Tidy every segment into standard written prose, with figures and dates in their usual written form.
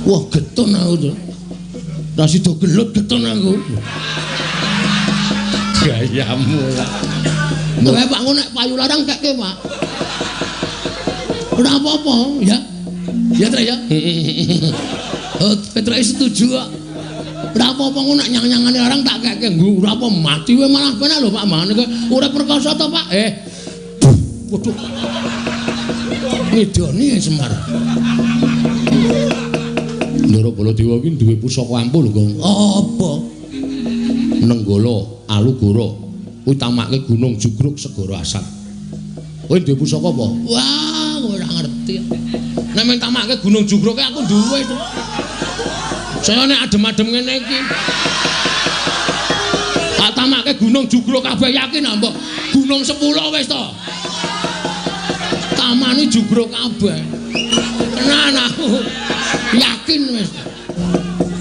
Wah, getun aku to. Ra sida gelut getun aku. Gayamu lah. Kowe Pak ngono nek payu larang kekke, Pak. Ora apa-apa, ya. Ya, Tra ya. Oh, Petra setuju kok. Ora apa-apa ngono nek nyang-nyangane larang tak kekke. Ora apa mati kowe malah penak lho Pak Mangane kowe urip perkoso to, Pak. Waduh. Ngidoni Semar. Ndara Baladewa ki duwe pusaka ampuh lho, Gong. Apa? Nenggala, Alugara, utamake Gunung Jugruk Segara Asat. Kowe duwe pusaka apa? Wah, ora ngerti. Nek men tamake Gunung Jugruk aku duwe to. Saya nek adem-adem ngene iki. Tak tamake Gunung Jugruk kabeh yakin mbok Gunung 10 wis to. Tamani Jugruk kabeh. Tenan aku. Yakin wis.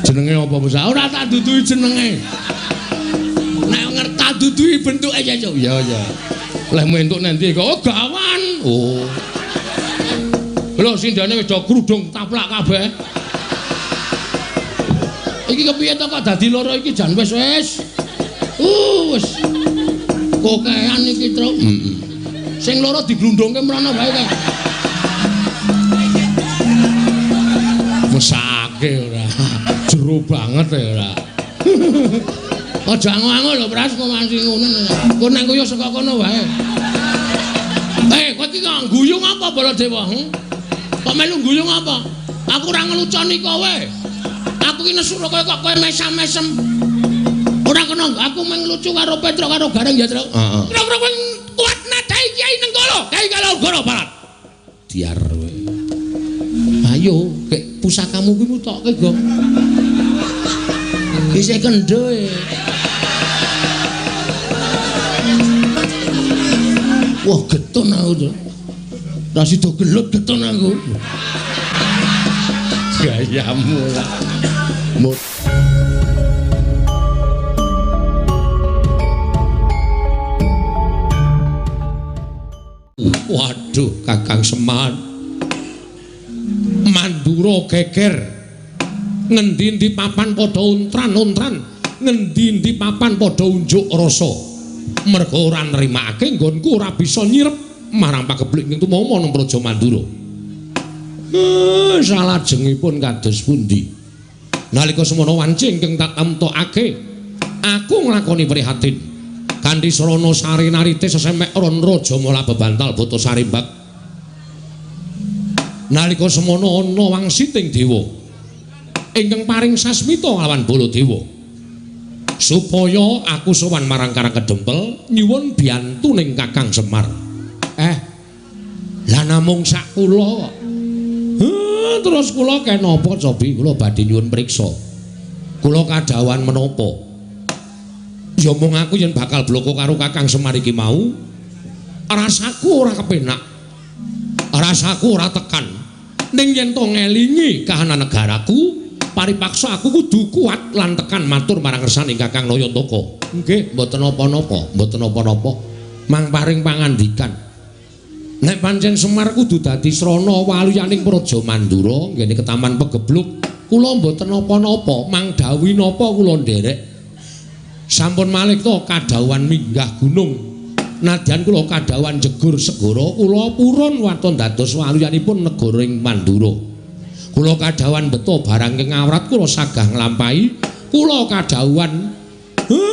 Jenenge apa Musa? Ora tak duduhi jenenge. Nek ngerti duduhi bentuke ya yo. Ya. Lah entuk nanti kok gawan. Oh. Lho sindane wis do krudung taplak kabeh. Iki kepiye to kok dadi loro iki jan wis. Wis. Kokean iki, Truk. Sing loro diglundungke mrono wae kae. Mesake ora. Jero banget ora. Aja ango-ango lho Pras kok masih ngono. Kok nang koyo saka kono wae. Kowe iki kok guyung apa Baladewa? Kok melu guyung apa? Aku ora ngeluconi kowe. Aku ki nesu kowe kok kowe mesam-mesem. Ora kena aku menglucu karo Petro karo Gareng ya, Tru. Kira-kira kowe kuat nadai Kyai Nenggala, Kyai Kalogoro Barat. Diar kowe. Ayo, kek pusakamu kuwi mutokke, Gong. Isih kendho e. Wah, getun aku to. Ra sida gelut getun aku. Gayamu lah. Waduh, Kakang Semar. Mandura geger. Ngendi-endi papan padha untran-untran, ngendi-endi papan padha unjuk rasa. Merga ora nrimakake nggonku ora bisa nyirep marang pageblik ning tumama nang Praja Mandura. Salajengipun kados pundi? Nalika semana wanci ingkang tak tamtokake, aku nglakoni prihatin kanthi srana sari narite sesemek ron raja mula bebantal bata sarimbak. Nalika semana ana wangsiting dewa ingkang paring sasmita lawan Baladewa supaya aku sowan marang Karang Kedempel nyuwun biyantu ning Kakang Semar. Lah namung sak kula kok. Terus kula kenapa cobi kula badhe nyuwun priksa. Kula kadhawan menapa? Ya mung aku yen bakal bloko karo Kakang Semar iki mau, rasaku ora kepenak. Rasaku ora tekan. Ning yen to ngelingi kahanan negaraku, paripaksa aku kudu kuat lan tekan matur marang kersaning Kakang Nayantaka. Nggih, mboten napa-napa, mboten napa-napa. Mang paring pangandikan. Nek pancen Semar kudu dadi srana waluyaning Praja Mandura nggene ketaman Pegebluk, kula mboten napa-napa, mang dawuh napa kula nderek. Sampun malih to kadhawuhan minggah gunung. Nadyan kula kadhawuhan jegur segara, kula purun waton dados waluyanipun negara ing Mandura. Kula kadhawuhan beto barang ing awrat kula sagah nglampahi, kula kadhawuhan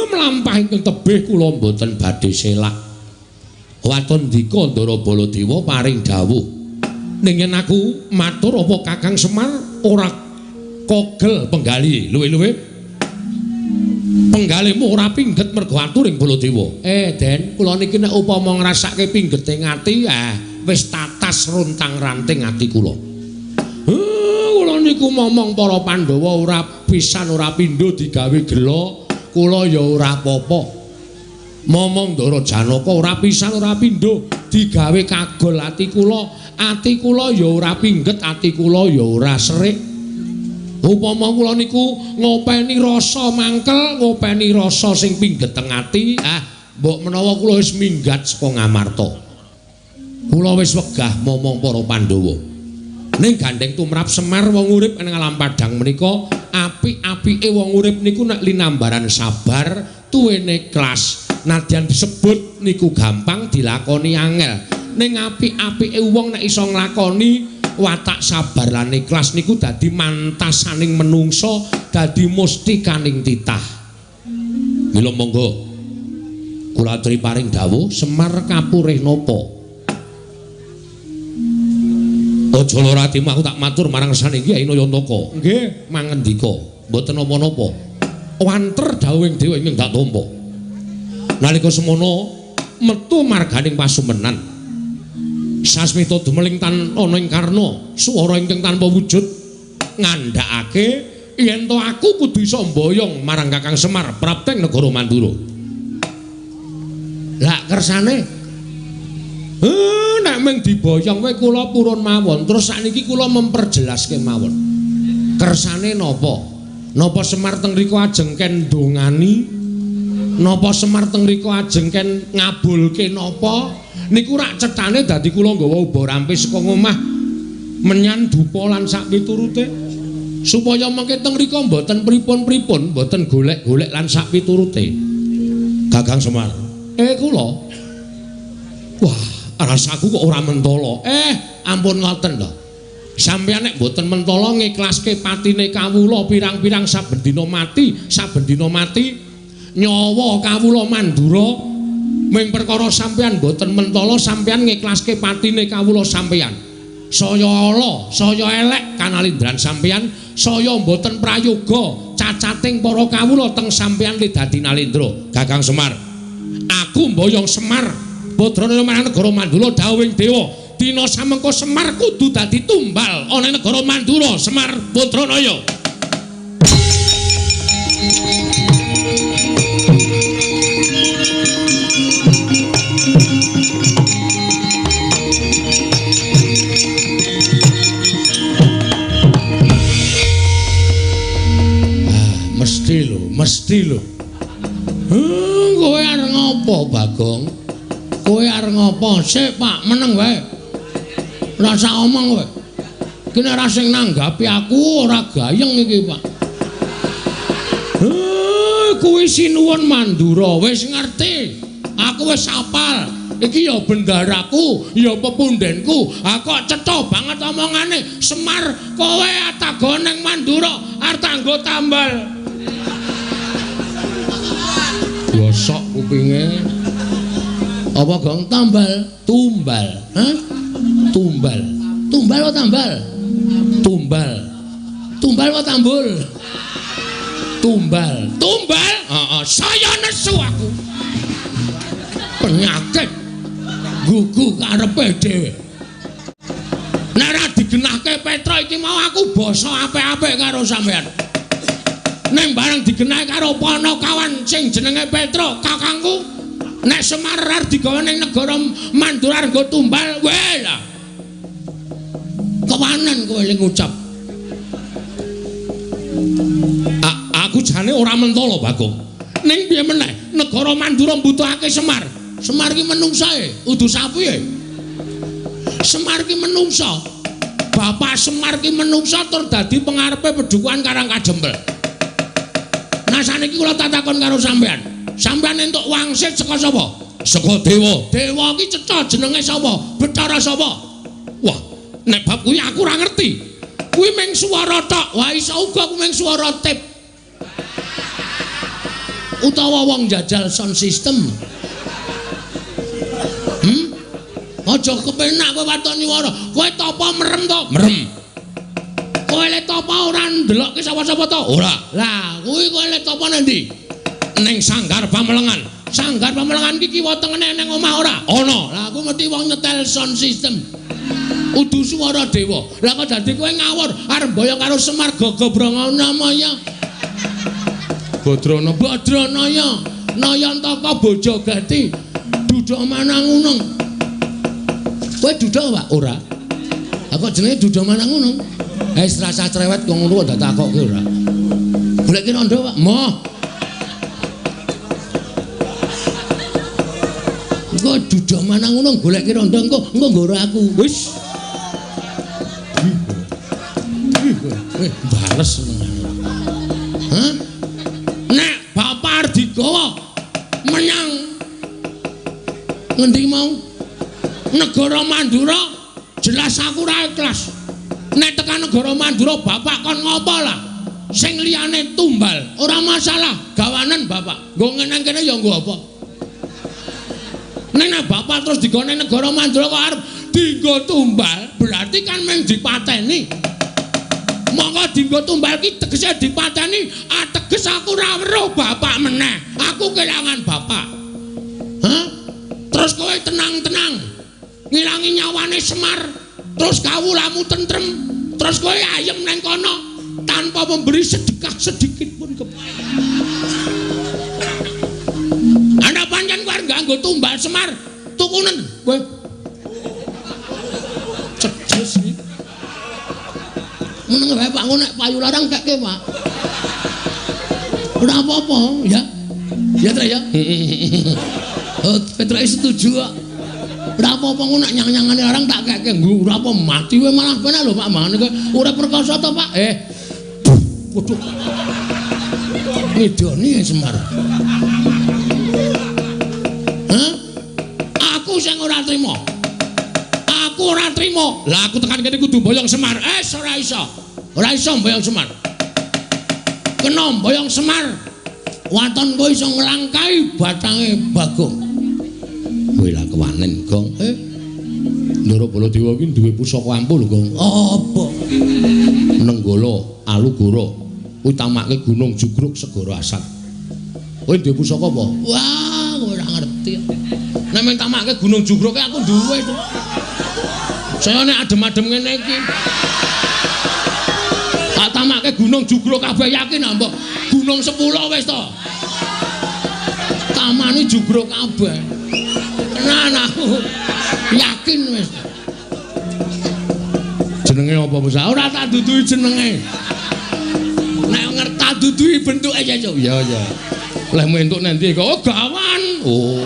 mlampahi ing tebih kula mboten badhe selak. Waton dika Ndara Baladewa paring dawuh. Ning yen aku matur apa Kakang Semar ora kogel penggali luwe-luwe. Penggalihmu ora pingget mergo atur ing Baladewa. Den, kula niki nek upama ngrasake pinggete ngati, wis tatas runtang-ranting ati kula. Kula niku momong para Pandhawa ora pisan ora pindho digawe gela, kula ya ora apa-apa. Momong Ndara Janaka ora pisan ora pindho digawe kagol ati kula ya ora pingget, ati kula ya ora serik. Upama kula niku ngopeni rasa mangkel, ngopeni rasa sing pinggeteng ati, mbok menawa kula wis minggat saka Ngamarta. Kula wis wegah momong para Pandhawa. ning gandeng tumrap Semar wong urip ing alam padang menika apik-apike wong urip niku nek linambaran sabar tuwene ikhlas nadyan disebut niku gampang dilakoni angel ning apik-apike wong nek iso nglakoni watak sabar lan ikhlas niku dadi mantasaning menungso dadi mustikaning titah mila monggo kula aturi paring dawuh Semar kapurih napa aja lara atimu aku tak matur marang Saninggi Aina Yantaka nggih mangendika mboten napa-napa wanter dawuhing dewa ingkang dak tampa nalika semono metu marganing pasumenan sasmita dumeling tan ana ing karna swara ingkang tanpa wujud ngandhakake yen to aku kudu iso mboyong marang Kakang Semar prapteng negara Mandura lah kersane nek mung diboyong wae kula purun mawon terus sakniki kula memperjelaske mawon kersane napa napa Semar teng mriku ajeng ken ndongani napa Semar teng mriku ajeng ken ngabulke napa niku rak cethane dadi kula nggawa uba rampis saka omah menyan dupa lan sak piturute supaya mengke teng mriku mboten pripun-pripun mboten golek-golek lan sak piturute Kakang Semar kula wah rasaku kok ora mentala ampun ngoten lho sampeyan nek mboten mentala ngiklaske patine kawula pirang-pirang saben dina mati nyawa kawula Mandura ming perkara sampeyan mboten mentala sampeyan ngiklaske patine kawula sampeyan saya ala saya elek kanalindran sampeyan saya mboten prayoga cacating para kawula teng sampeyan le dadi nalindra Kakang Semar aku mboyong Semar Badranaya marang negara Mandura dawuhing dewa dina samengko Semar kudu dadi tumbal ana negara Mandura Semar Badranaya mesti lho kowe arep ngopo Bagong kowe arep ngopo sik Pak meneng wae ora usah omong kowe kene ra sing nanggapi aku ora gayeng iki Pak kowe sinuwun Mandura wis ngerti aku wis apal iki ya bendaraku ya pepundhenku aku cetha banget omongane Semar kowe atago ning Mandura arep tanggo tambal gosok kupinge apa Gong tambal tumbal tumbal apa tambal tumbal apa tambul tumbal saya nesu aku penyakit gugu karepe dhewe nek ora digenahke Petra iki mau aku basa apik-apik karo sampean ning bareng digenahi karo Panakawan sing jenenge Petra kakangku nek Semar arep digawe ning negara Mandura nggo tumbal wae lah kewanen kowe ling ngucap aku jane ora mentala Bagong ning piye meneh negara Mandura mbutuhake Semar ki menungsae udu sapiye Semar ki menungsa bapak Semar ki menungsa tur dadi pengarepe Pedukuhan Karang Kajembel nah saniki kula tak takon karo sampean entuk wangsit saka sapa saka dewa ki cetha jenenge sapa Bathara sapa wah nek bab kuwi aku ora ngerti kuwi mung swara tok wah iso uga kuwi mung swara tip utawa wong jajal sound system aja kepenak kowe watoni wara kowe tapa merem to merem kowe le tapa ora ndelokke sapa-sapa to ora lah kuwi kowe le tapa nang ndi ning Sanggar Pamelengan iki kiwa tengene ning omah ora ana lah aku mesti wong nyetel sound system udu swara dewa lah kok dadi kowe ngawur arep boyong karo Semar Gagabranganamaya Badranaya Nayantaka Bojogati Duda Manangunung kowe duda Pak ora kok jenenge Duda Manangunung wis rasa cerewet kok ngono ndak takokke ora goleki rondo Pak moh kok Duda Manangunung goleki rondo engko nggoro aku wis Bales hah? Nek Bapak digawa menyang ngendi mau negara Mandura jelas aku ora ikhlas. Nek tekan negara Mandura Bapak kon ngopo lah? Sing liyane tumbal ora masalah, gawanen Bapak. Nggo ngene kene ya nggo apa? Nek Bapak terus digone negara Mandura kok arep dienggo tumbal, berarti kan mung dipateni. Monggo dienggo tumbal ki tegese dipateni, ateges aku ora weruh Bapak meneh. Aku kelangan Bapak. Hah? Terus kowe tenang-tenang ngilangi nyawane Semar, terus kawulamu tentrem, terus kowe ayem nang kono tanpa memberi sedekah sedikit pun Anda pancen kowe nganggo tumbal Semar, tukunen kowe. Cedes iki. Meneng wae Pak nek payu larang kekke, Pak. Ora apa-apa, ya. Ya, Tra ya. Oh, Petra setuju kok. Ora apa-apa ngono nek nyang-nyangane larang tak kekke. Ora apa mati wae malah penak lho Pak Mangane kowe ora perkosa to, Pak. Waduh. Ngidoni Semar. Hah? Aku sing ora trima. Aku ora trima. Lah aku tekan kene kudu mboyong Semar. Ora iso. Ora iso mboyong Semar. Kena mboyong Semar. Waton kowe iso nglangkai batange Bagong. Kowe lah kewanen, Gong. Ndara Baladewa iki duwe pusaka ampuh lho, Gong. Apa? Nenggala Alugara utamake Gunung Jugruk Segara Asat. Kowe duwe pusaka apa? Wah, kowe ora ngerti. Nek men tamake Gunung Jugruk aku duwe to. Saya nek adem-adem ngene iki. Tak tamake Gunung Jugruk kabeh yakin mbok Gunung 10 wis to. Tamani Jugruk kabeh. Tenan aku yakin wis. Jenenge apa Mas? Ora tak duduhi jenenge. Nek ngerti duduhi bentuke ya yo. Ya ya. Lah entuk nanti kok oh gawan. Oh.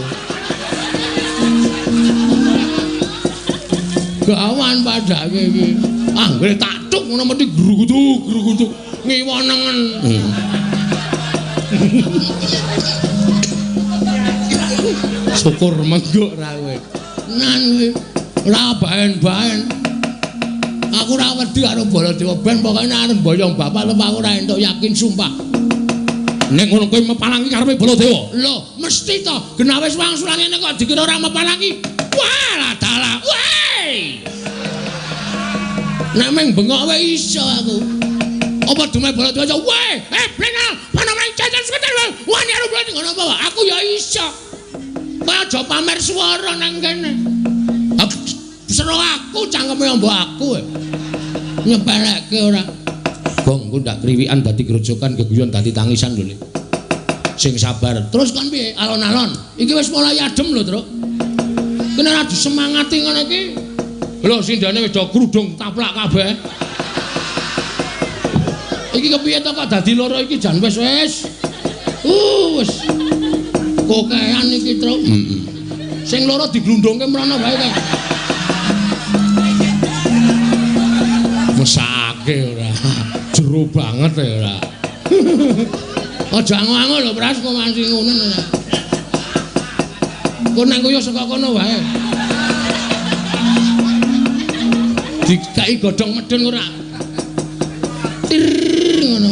Gawan padake iki. Anggere tak tuk ngono mesti grugutuk ngiwonengen. Syukur menggok ra kowe. Nan kowe ora baen-baen. Aku ora wedi karo Baladewa ben pokoke arep mboyong Bapak lho aku ora entuk yakin sumpah. Nek ngono kowe mepalangi karepe Baladewa. Lho, mesti to. Genawe wangsulan ngene kok dikira ora mepalangi. Wah, dalah. Woi. Nek meng bengok wae iso aku. Apa dume Baladewa aja. Woi, blenal, mana main jajan sebentar wae. Wani arep beli ngono apa, Pak? Aku ya iso. Kowe aja pamer swara nang kene. Sero aku cangkeme mbok aku. Nyepelekke ora. Gong, ku ndak kriwikan dadi grojokan geguyon dadi tangisan lho. Sing sabar. Terus kon piye? Alon-alon. Iki wis mulai adem lho, Truk. Kene ora disemangati ngono iki. Lho sindane wis do krudung taplak kabeh. Iki kepiye to kok dadi loro iki jan wis. Wis. Kokean iki, Truk. Sing loro diglundungke mrono wae kae. Mesake ora. Jero banget ya ora. Aja ango-ango lho, Pras, kok manci ngono ora. Kok nang koyo saka kono wae. Dikai godhong medun ora. Tir ngono.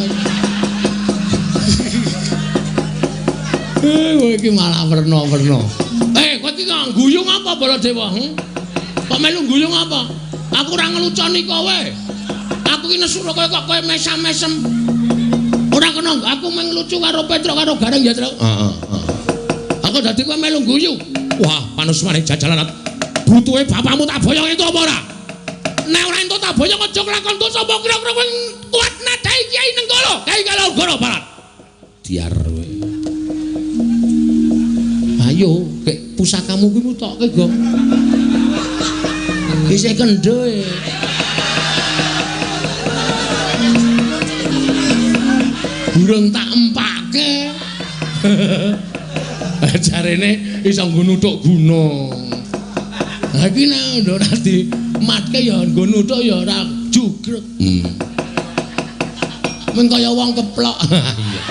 Kowe iki malah werna-werna. Kowe iki kok guyung apa Baladewa? Kok melu guyung apa? Aku ora ngeluconi kowe. Aku iki nesu kowe kok kowe mesam-mesem. Ora kena aku mung lucu karo Petro karo Gareng ya, Tru. Heeh. Aku dadi kowe melu guyu. Wah, panusmane jajalan. Butuhe bapakmu tak boyong itu apa ora? Nek ora entuk tak boyong aja nglakon dosa apa kira-kira kowe kuat nadai Kiai Nenggala, Kiai Kalogoro Barat. Diar kowe. Ayo, kek pusakamu kuwi mutokke, Gong. Isih kendho e. Durung tak empake. Jarene iso nggo nuthuk gunung. Ha iki nek ora dimatke ya nggo nuthuk ya ora jugruk. men kaya wong keplok. Iya.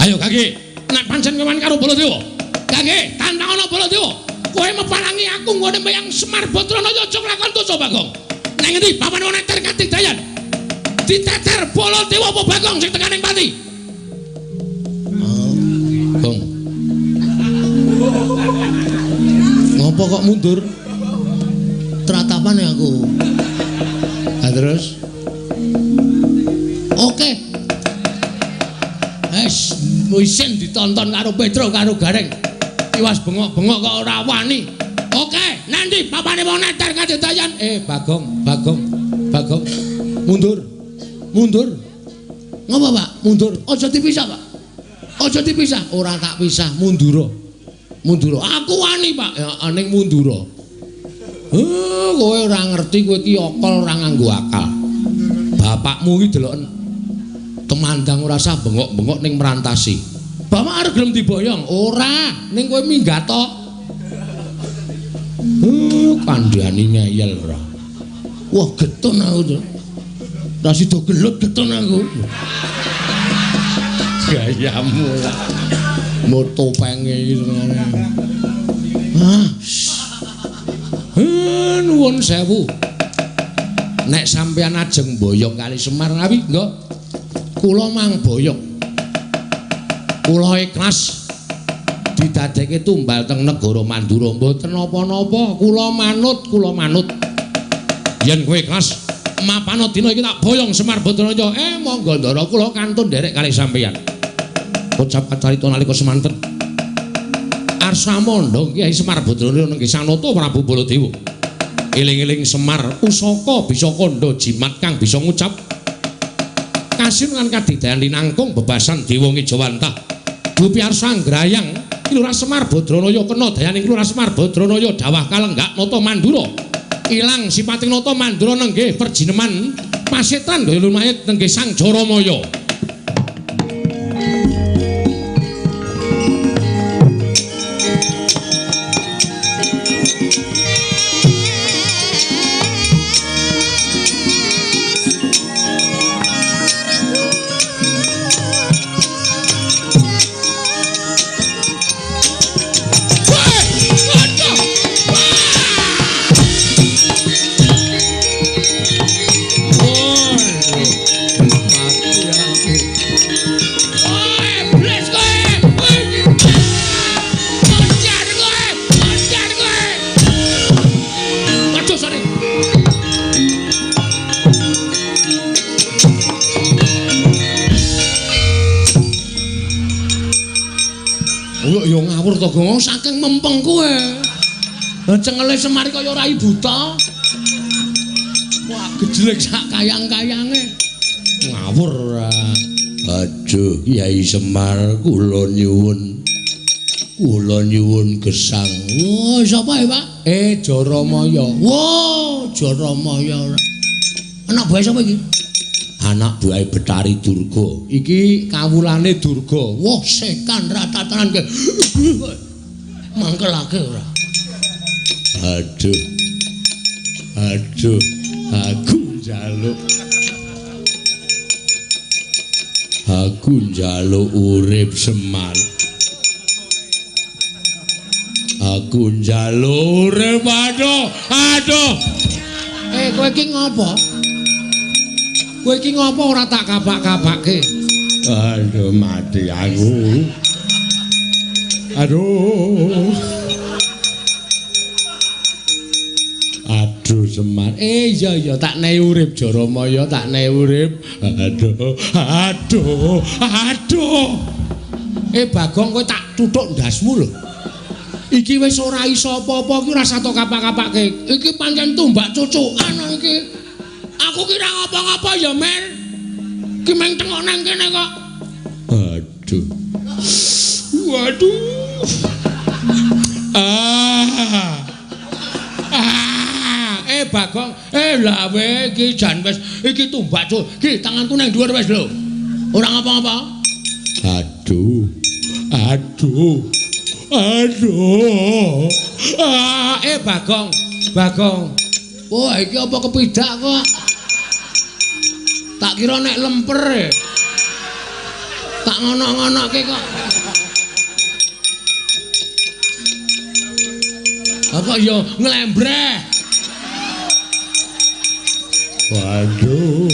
Ayo Kaki, nek pancen kewan karo Baladewa. Kaki, tantangana Baladewa. Kowe mepalangi aku ngene mbayang Semar Badrana aja nglakon dosa Bagong. Nang endi papan neter Katidayan? Diteter Baladewa apa Bagong sing tekaning pati? Gong. Ngopo kok mundur? Teratapan ya aku. Ah terus? Oke. Isin ditonton karo Petro karo Gareng. Iwas bengok-bengok kok ora wani. Oke, nanti papane wong neter Katidayan. Bagong. Mundur. Ngapa, Pak? Mundur. Aja dipisah, Pak. Aja dipisah. Ora tak pisah, mundura. Aku wani, Pak. Ya ning mundura. Kowe ora ngerti kowe iki okol ora nganggo akal. Bapakmu iki deloken temandang ora usah bengok-bengok ning merantasi. Bapak arep gelem diboyong? Ora, ning kowe minggat to. Kandhani ngeyel ora. Wah, getun aku to. Ra sida gelut getun aku. Gayamu. Moto penge iki ngene. Nuwun sewu. Nek sampeyan ajeng boyong kali Semar ngawi, nggo. Kula mang boyong. Kula ikhlas didadekke tumbal teng negara Mandura mboten napa-napa. Kula manut. Yen kowe ikhlas mapana dina iki tak boyong Semar Badrana. Monggo ndara kula kantun nderek kali sampeyan. Ucap kacarita nalika semanten. Arsamandha Kyai Semar Badrana nenggih Sanata Prabu Baladewa. Eling-eling Semar usaka bisa kandha jimat kang bisa ngucap kasinan kadidayan linangkung bebasan Dewa Ngejawantah. Dupi arsa nggrayang Lurah Semar Badrana kena dayaning Lurah Semar Badrana dawah kalenggak nata Mandura. Ilang sipating nata Mandura nenggih perjineman pasetan daya lumayet nenggih Sang Jaramaya. Ya ngawur to Gong saking mempeng kowe. Cengele Semar kaya rai buta. Wah gejlek sak kayang-kayange. Ngawur ora. Aduh Kyai Semar kula nyuwun. Kula nyuwun gesang. Oh sapa Pak? Jaramaya. Wah Jaramaya ora. Anak buah sapa iki? Anak buah Betari Durga. Iki kawulane Durga. Wah sekan ratatanan ke. Mangkelake ora. Aduh. Aku njaluk urip Semar. Aku njaluk urip aduh. Kowe iki ngopo? Kowe iki ngopo ora tak kapak-kapake? Aduh mati aku. Aduh Semar. Iya tak nehi urip Jaramaya, tak nehi urip. Aduh. Bagong kowe tak tuthuk ndasmu lho. Iki wis ora iso apa-apa iki ora sato kapak-kapake. Iki pancen tumbak cucukan iki. Aku kira ngapa-ngapa ya, Mer. Ki meng tengok nang kene kok. Waduh. Bagong, lah we iki jan wis iki tumbak cuk. Ki tanganku nang dhuwur wis lho. Ora ngapa-ngapa. Aduh. Bagong. Wah, iki apa kepidak kok? Tak kira nek lemper e. Tak ngono-ngonoke kok. Apa ya nglembreh. Waduh.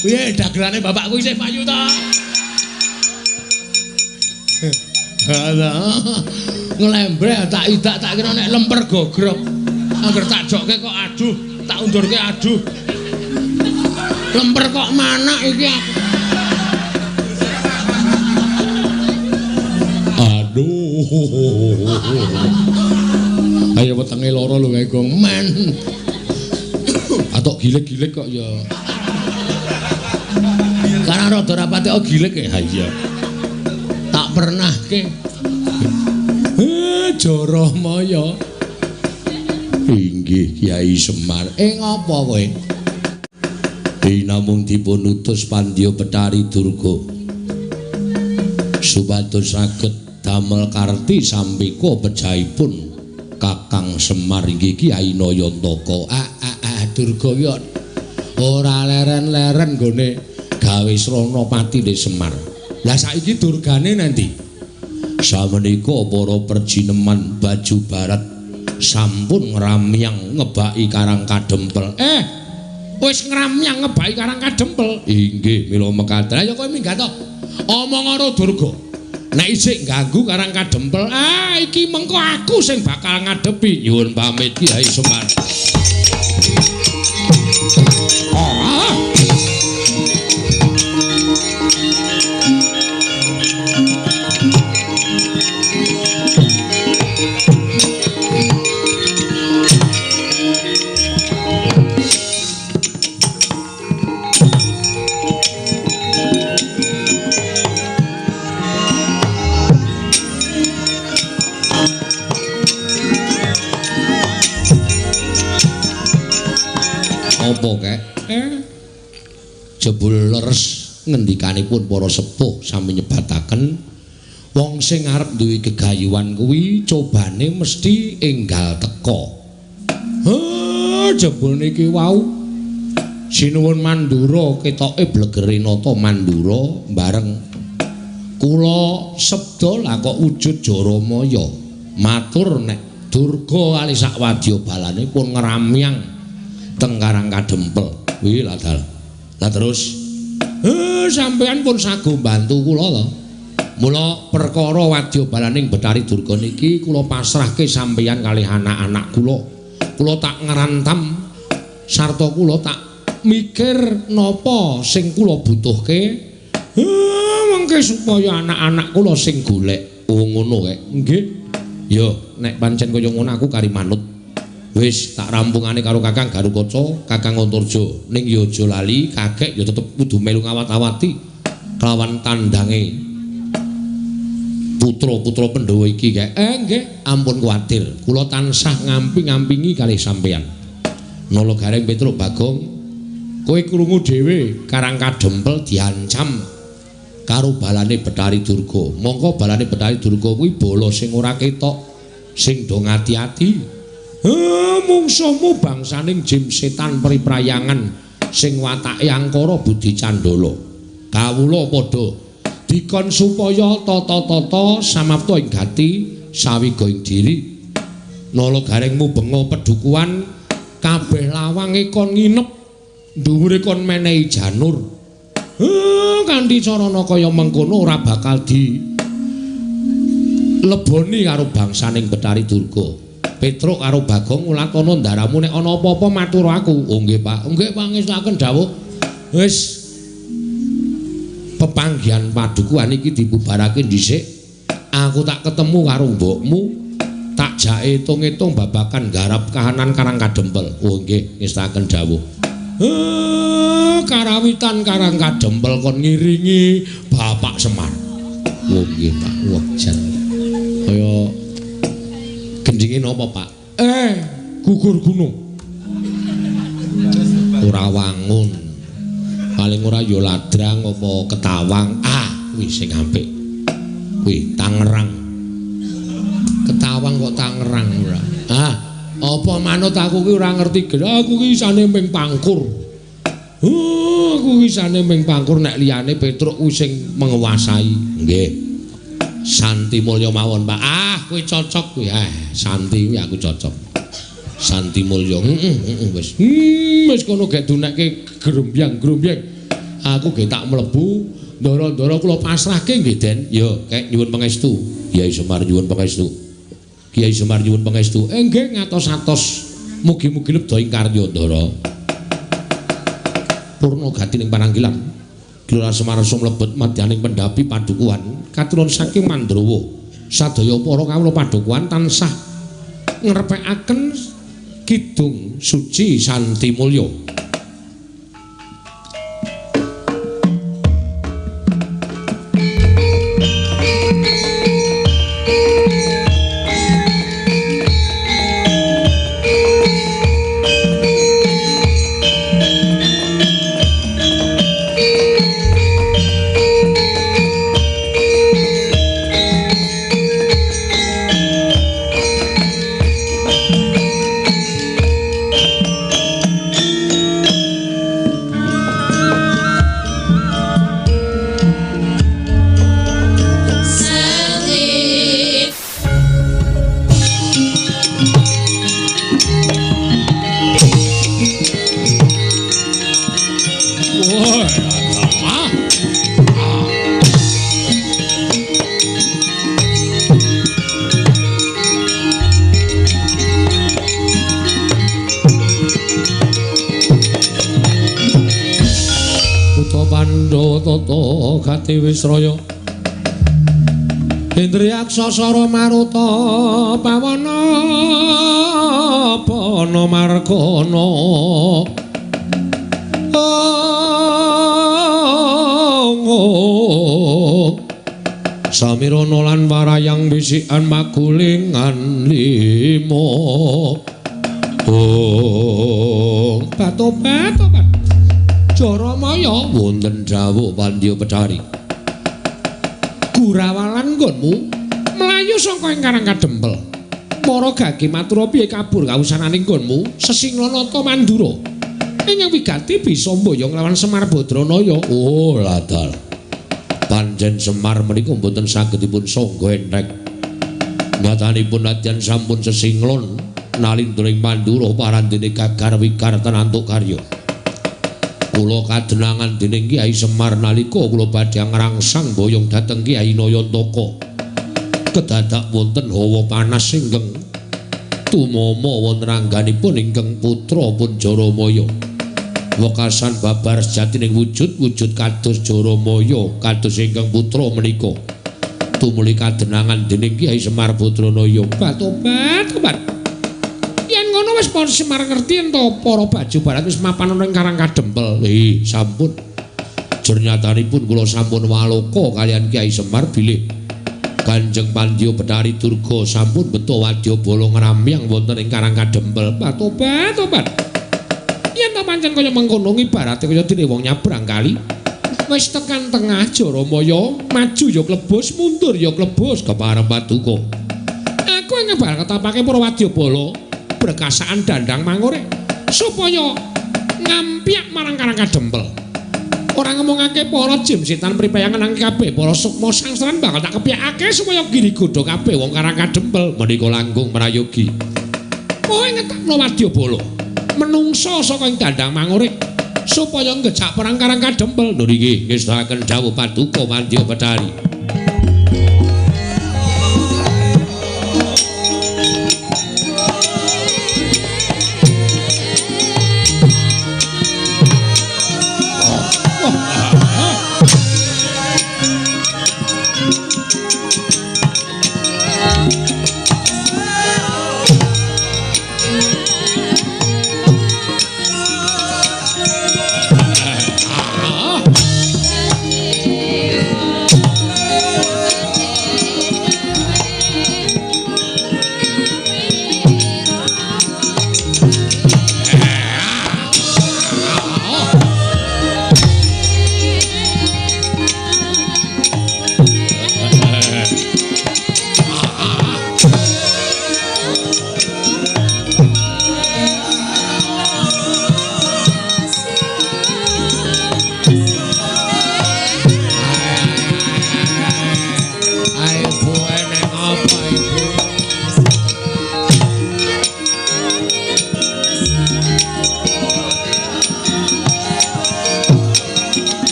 Piye dagelane bapakku isih payu ta? Nglembreh tak idak tak kira nek lemper gogrok. Angger tak jokke kok aduh, tak undurke aduh. Lemper kok manak iki aku. Aduh. Ayo wetenge lara lho kae gong men. Atok gilik-gilik kok ya. Karena rada rapate kok gilik ya. Ha iya. Tak pernah ke. Jaramaya. Inggih Kyai Semar. Ngapa kowe? Namung dipun utus Pandya Betari Durga. Supados saged damel karti sampika pejahipun Kakang Semar inggih Kyai Nayantaka. Durga ya ora leren-leren gone gawe srana patine Semar. Lah saiki durgane nanti? Samenika para perjineman Baju Barat sampun ngramyang ngebaki Karang Kadempel. Wis ngramyang ngebaki Karang Kadempel. Inggih mila mekaten. Ayo kowe minggat to. Omong karo Durga. Nek isih ganggu Karang Kadempel, iki mengko aku sing bakal ngadepi. Nyuwun pamit Kyai Semar. Apa kek? Jebul leres ngendikanipun para sepuh sami nyebataken wong sing arep duwe gegayuhan kuwi cobane mesti enggal teka. Jebul niki wau Sinuwun Mandura ketoke blegere nata Mandura bareng kula sebda lah kok wujud Jaramaya. Matur nek Durga kali sak wadyabalane pun ngramyang teng Karang Kadempel. Kuwi lah dal. Lah terus sampean pun sago bantu kula to. Mula perkara wadyabalaning Betari Durga niki kula pasrahke sampeyan kalih anak-anak kula. Kula tak ngrantam sarta kula tak mikir napa sing kula butuhke. Mengke supaya anak-anak kula sing golek. Oh ngono kek. Nggih. Ya nek pancen kaya ngono aku kari manut. Wis tak rampungane karo Kakang Garukaca, Kakang Antarja. Ning ya aja lali, kakek ya tetep kudu melu ngawat-awati kelawan tandange putra-putra Pandhawa iki kek. Nggih, ampun kuwatir. Kula tansah ngampi-ngampingi kalih sampeyan. Nala Gareng Petruk Bagong, kowe krungu dhewe Karang Kadempel diancam karo balane Betari Durga. Mongko balane Betari Durga kuwi bala sing ora ketok, sing do ngati-ati. Mungsuhmu bangsaning jim setan priprayangan sing watake angkara budi candala. Kawula padha dikon supaya tata-tata samapta ing gati sawiga ing diri. Nala Garengmu benga pedukuhan kabeh lawange kon nginep dhuwure kon menehi janur. Kanthi carana kaya mengkono ora bakal di leboni karo bangsaning Betari Durga. Petruk karo Bagong ulatana ndaramu nek ana apa-apa matur aku. Oh nggih Pak. Nggih pangestaken dawuh. Wis pepanggihan padukuhan iki dibubarake dhisik. Aku tak ketemu karo mbokmu. Tak jake itung-itung babakan garap kahanan Karang Kadempel. Oh nggih ngestaken dawuh. Karawitan Karang Kadempel kon ngiringi Bapak Semar. Oh nggih Pak. Wah jan. Kaya gendinge napa Pak? Gugur gunung. Ora wangun. Paling ora ya ladrang apa ketawang. Kuwi sing apik. Kuwi Tangerang. Ketawang kok Tangerang ora. Apa manut aku ki ora ngerti gerak aku ki isane ming pangkur. Aku ki isane ming pangkur nek liyane Petruk kuwi sing menguasai. Nggih. Santi Mulya mawon, Pak. Kuwi cocok kuwi. Santi kuwi aku cocok. Santi Mulya. Wis. Wis kono gek dunekke grombyang-grombyang. Aku ge tak mlebu, ndara-ndara kula pasrahke nggih, Den. Ya, kek nyuwun pangestu. Kyai Semar nyuwun pangestu. Kyai Semar nyuwun pangestu. Nggih ngatos-atos. Mugi-mugi lebda ing karya ndara. Purna gati ning pananggilan. Gelora Semarasa mlebet madyaning pendhapi padukuhan katuron saking Mandrawa. Sadaya para kawula padukuhan tansah ngrepekaken kidung suci Santi Mulya. Wisraya Indriyaksa Sara Maruta Pawana Pana Margana Samirana lan Warayang bisikan magulingan lima Batobat Jaramaya wonten dawuh Pandya Pedari Gurawalan nggonmu mlayu saka ing Karang Kadempel. Para gage matura piye kabur kawusananing nggonmu Sesinglanata Mandura. Ing wigati bisa mboyong lawan Semar Badranaya. Oh, ladal. Panjen Semar menika mboten saged dipun sangga entheng. Ngatanipun nadyan sampun sesinglon nalindring Mandura parandene gagar wigar tenantuk karya. Kula kadenangan dening Kyai Semar nalika kula badhe ngrangsang boyong dhateng Kyai Nayantaka. Kedadak wonten hawa panas ingkang tumama wonten rangganipun ingkang putra pun Jaramaya. Wekasan babar sejatining wujud kados Jaramaya kados ingkang putra menika. Tumuli kadenangan dening Kyai Semar Badranaya. Batobat. Yen ngono wis pon Semar ngerti ento para baju barat wis mapan ana ing Karang Kadempel. Sampun. Jernyatanipun kula sampun waloka kalian Kyai Semar bilih Kanjeng Pandya Betari Durga sampun beto wadyabala ngramyang wonten ing Karang Kadempel. Tobat. Yen to pancen kaya mengkono ibarate kaya dene wong nyabrang kali. Wis tekan tengah Jaramaya, maju ya klebus, mundur ya klebus kepareng paduka. Aku ngebal ketapake para wadyabala berkasaan dandang mangore supaya ngampiak marang Karang Kadempel. Ora ngomongake para jim setan pripayangan nang kabeh para sukma sangsaran bakal tak kepiyakake supaya giri godho kabeh wong Karang Kadempel menika langkung merayogi. Kowe ngetakno wadyabala menungso saka ing dandang mangore supaya ngejak perang Karang Kadempel. Lho niki ngestahaken dawuh paduka Pandya Betari.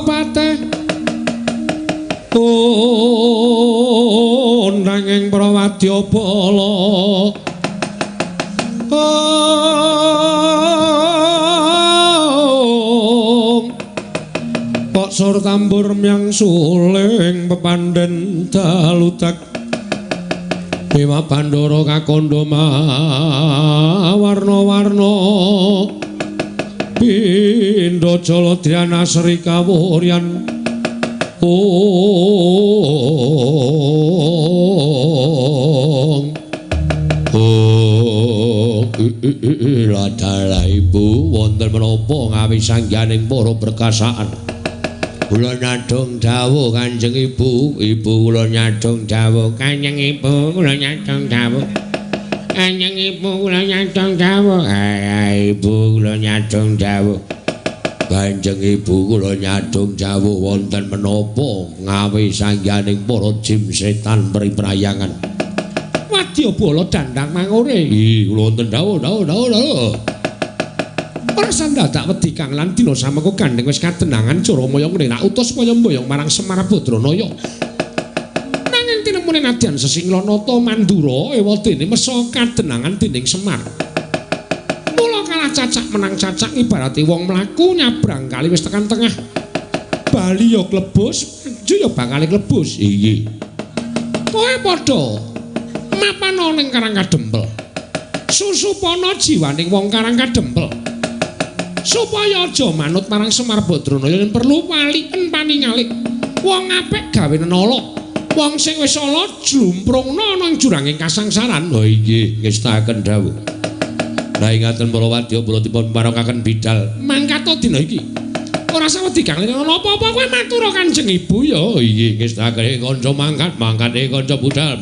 pateh nanging Prawadya Bala kok sur tambur myang suling pepandhen dalutak Bima Bandara kakandha warna-warna pindha Jaladhyana Sri Kawuryan Ladala Ibu wonten menapa ngawi sangganing para perkasaan kula nyadong dawuh Kanjeng Ibu kula nyadong dawuh Kanjeng Ibu kula nyadong dawuh Kanjeng Ibu kula nyadong dawuh Ibu kula nyadong dawuh Kanjeng Ibu kula nyadong dawuh wonten menapa ngawi sangganing para jim setan priprayangan Wadya Bala dandang mangore kula wonten dawuh ora sandadak wedi kang lan dina samengko gandeng wis katenangan Jaramaya ngrenak utus payambayang marang Semar Badranaya nanging tinemune nadyan Sesinglanata Mandura ewa dene mesa kadenangan dening Semar mula kalah cacak menang cacak ibarate wong mlaku nyabrang kali wis tekan tengah bali ya klebus maju ya bakal klebus iki kowe padha mapana ning Karang Kadempel susupana jiwaning wong Karang Kadempel supaya aja manut marang Semar Badranaya yen perlu walien paningalik wong apik gawe nenala wong sing wis ala jlumprungna nang juranging kasangsaran lha inggih ngestaken dawuh la ingaten para wadya kula dipun marangaken bidal mangkata dina iki ora sawedi kang leren apa-apa kowe matur Kanjeng Ibu ya inggih ngestaken kanca mangkat kanca budal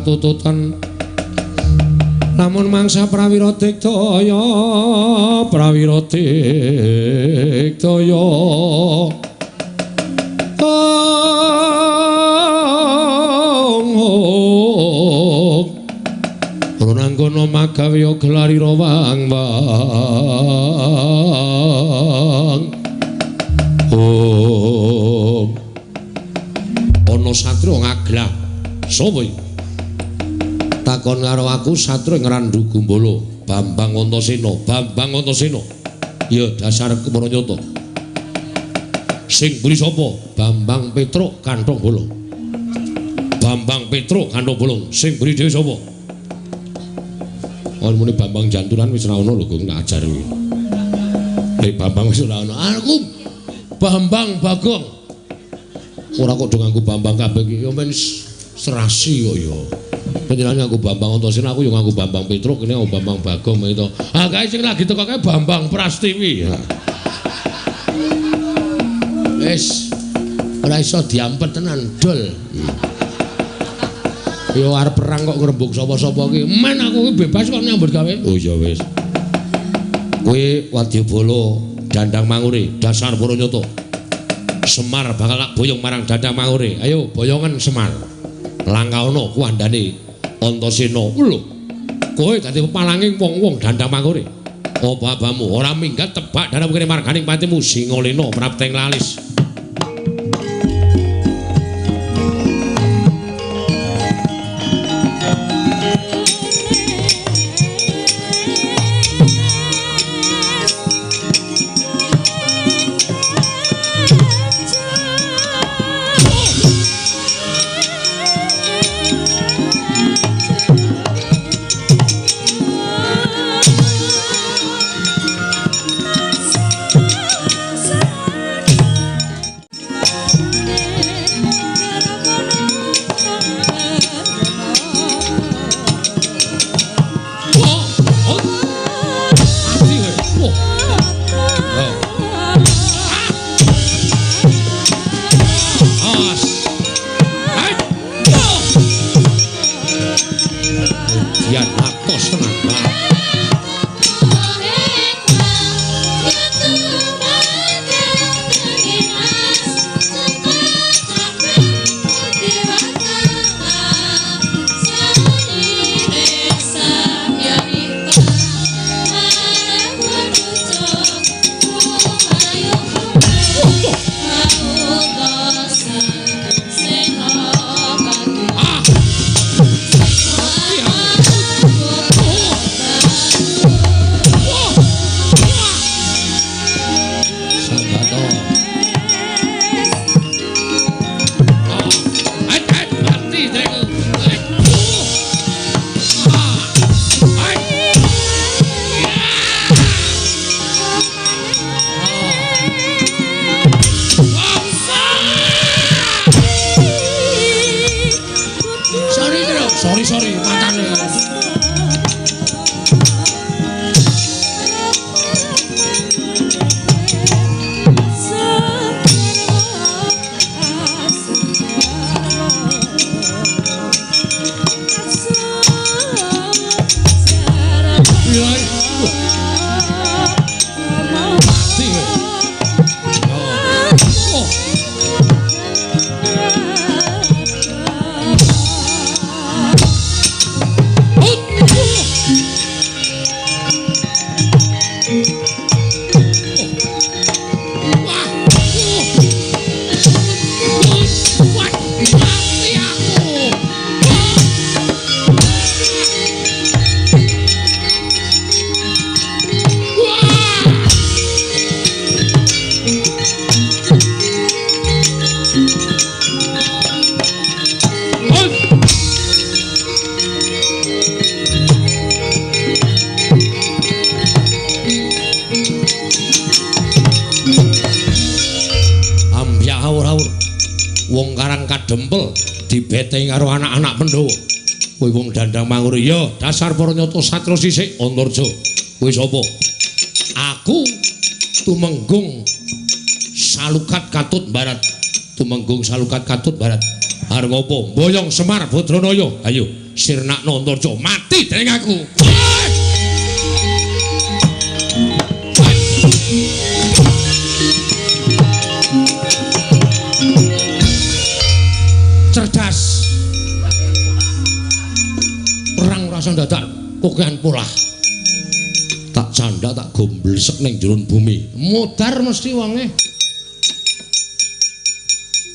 katututan lamun mangsa prawira digdaya Runanggono magawe gelari rawang ana satria ngaglah sapa iki takon karo aku satria ngrandu Gumbala Bambang Antasena ya dasar Kemaranyata sing buri sapa Bambang Petruk Kanthong Bala Bambang Petruk Kantong Bolong sing beri dhewe sapa? Oh muni Bambang Janturan wis ora ono lho Gong tak ajar kuwi. Nek Bambang wis ora ono. Aku Bambang Bagong. Ora kok do nganggo Bambang kabeh iki ya men serasi kok ya. Panjenengan nganggo Bambang Antasena aku ya nganggo Bambang Petruk kene Bambang Bagong itu. Ah kae sing lagi tekoke Bambang Prastiwi. Wis ora iso diampet tenan dol. Yo arep perang kok ngrembug sapa-sapa iki. Men aku iki bebas kok nyambut gawe. Oh ya wis. Kuwi Wadyabala Dandang Mangure, Dasar Paranyata. Semar bakal tak boyong marang Dandang Mangure. Ayo boyongan Semar. Langkawana kuandane Antasena. Lho. Kowe dadi pepalanging wong-wong Dandang Mangure. Apa-apamu ora minggat tebak dalam kene marganing patimu Singalena prapteng lalis. Sorry, matane. Wong Karang Kadempel dibeteng karo anak-anak Pandhawa. Kowe wong Dandang Mangure ya, Dasar Paranyata Satra sisik Antarja. Kowe sapa? Aku Tumenggung Salukat Katut Barat. Tumenggung Salukat Katut Barat. Arep ngopo? Boyong Semar Badranaya. Ayo, sirnakna Antarja, mati dening aku. Cerdas perang rasa dadak kokean polah tak canda tak gomblesek ning jero bumi modar mesti wonge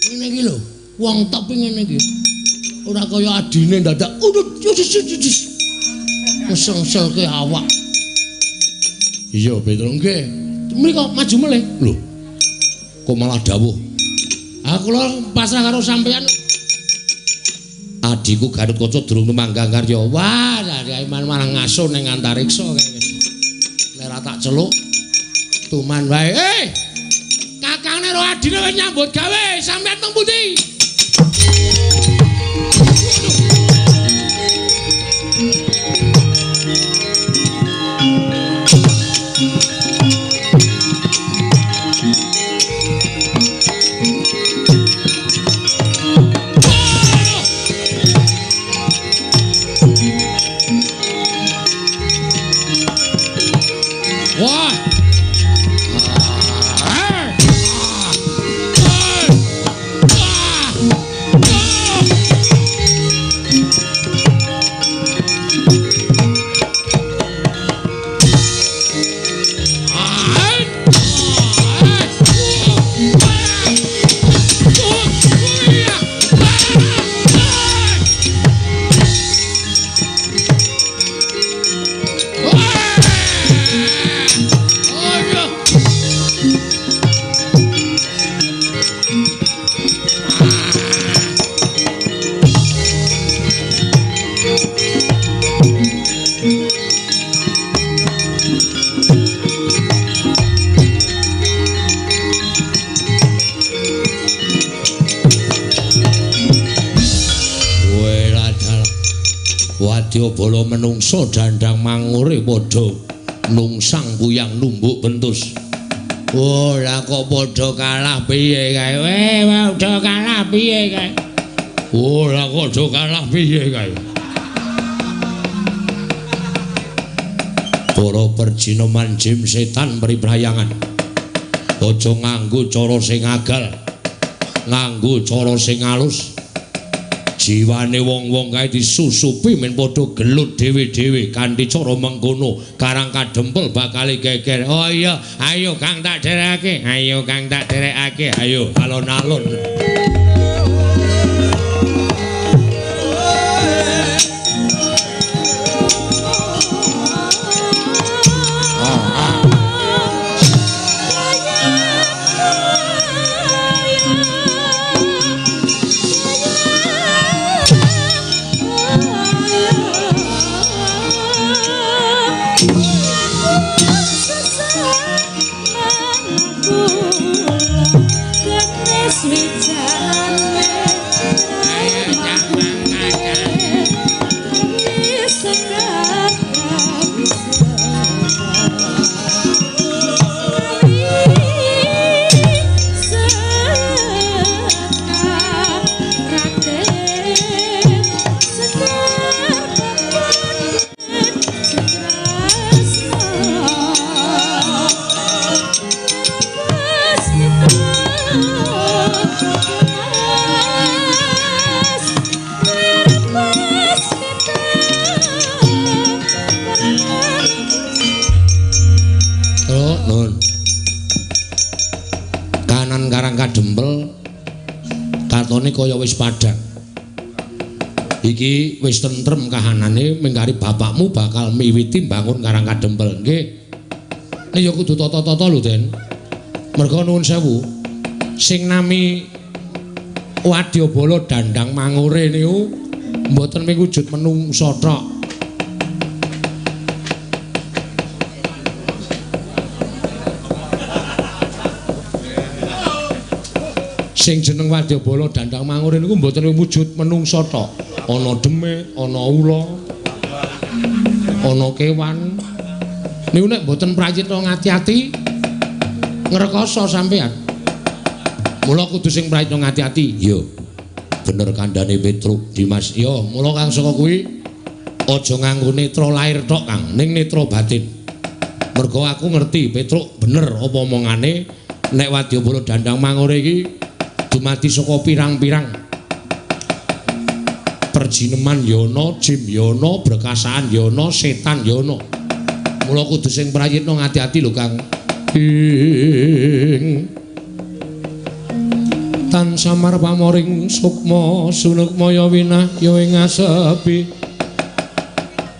ngene iki lho wong tapi ngene iki ora kaya adine dadak meseng-selke awak iya betul nggih mriko maju melih lho kok malah dawuh aku lho pasrah karo sampean Adiku Garutkaca durung manggang karya. Wah, iman malah ngaso ning antariksa kene. Nek ra tak celuk tuman wae. Kakangne ro adine wis nyambut gawe, sampeyan teng pundi? Wadyabala menungso dandang mangure padha nungsang kuyang numbuk bentus. Oh, lah kok padha kalah piye kae? Padha kalah piye kae? Oh, lah kok padha kalah piye kae? Para perjinoman jim setan priprayangan. Aja nganggo cara sing agal. Nganggo cara sing alus. Jiwane wong-wong kae disusupi men padha gelut dhewe-dhewe kanthi cara mengkono Karang Kadempel bakal geger. Oh iya, ayo Kang tak derekake. Ayo Kang tak derekake. Ayo alon-alon. Kaya wis padhang. Iki wis tentrem kahanane mingkari bapakmu bakal miwiti mbangun Karang Kadempel. Nggih. Nek ya kudu tata-tata lho, Den. Merga nuwun sewu. Sing nami Wadyabala dandang mangure niku mboten mung wujud menungsa tok. Sing jeneng Wadyabala dandang mangure niku mboten wujud menungsa tok. Ana demit, ana ula, ana kewan. Niku nek mboten prayitna ngati-ati ngrekoso sampean. Mula kudu sing prayitna ngati-ati. Yo. Bener kandhane Petruk Dimas. Yo, mula Kang saka kuwi aja nganggo netra lair tok, Kang, ning netra batin. Mergo aku ngerti Petruk bener apa omongane nek Wadyabala dandang mangure iki dumadi saka pirang-pirang perjineman yono, jim yono, berkasaan yono, setan yono. Mula kudu sing prayitna ngati-ati lho Kang. Tan samar pamoring sukma sunukmaya winah ya ing asepi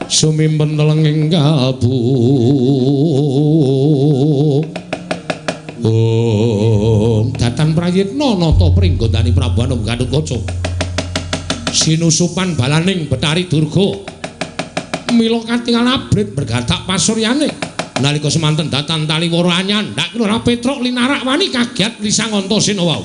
sumimpen telenging kalbu. Datan prayitna nata pringgondani Prabu Anom Gatotkaca sinusupan balaning Betari Durga. Mila katingal abrit bergatak pasuryane. Nalika semanten datan taliwara anyan, ndak kira Petruk linarak wani kagiat Lisang Antasena wau.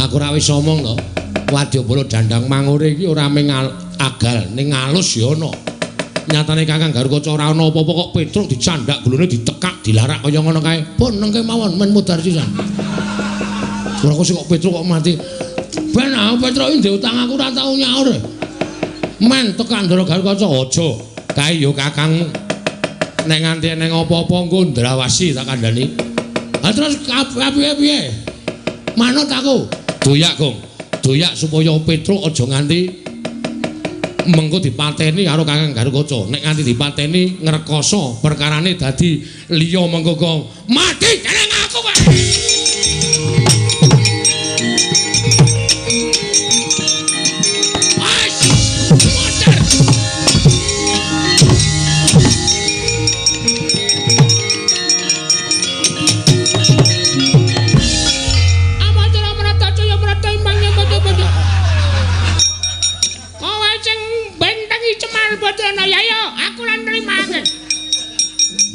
Aku ra wis omong to, Wadyabala Dandang Mangure iki ora mung agal ning alus ya ana. Nyatane Kakang Garukaca ora ana apa-apa kok Petruk dicandak gulune ditekak dilarak kaya ngono kae. Pun nengke mawon men mudhar sisan. Ora kok Petruk kok mati. Ben Petruk iki utang aku ora tau nyaur. Men tekan Ndara Garukaca aja. Kae ya Kakang nek nganti ning apa-apa engko ndrawasi tak kandhani. Ha terus piye-piye? Manut aku. Doyak, Gong. Doyak supaya Petruk aja nganti mengko dipateni karo Kakang Garukaca. Nek nganti dipateni ngrekoso perkarane dadi liya mengko mati dening aku wae.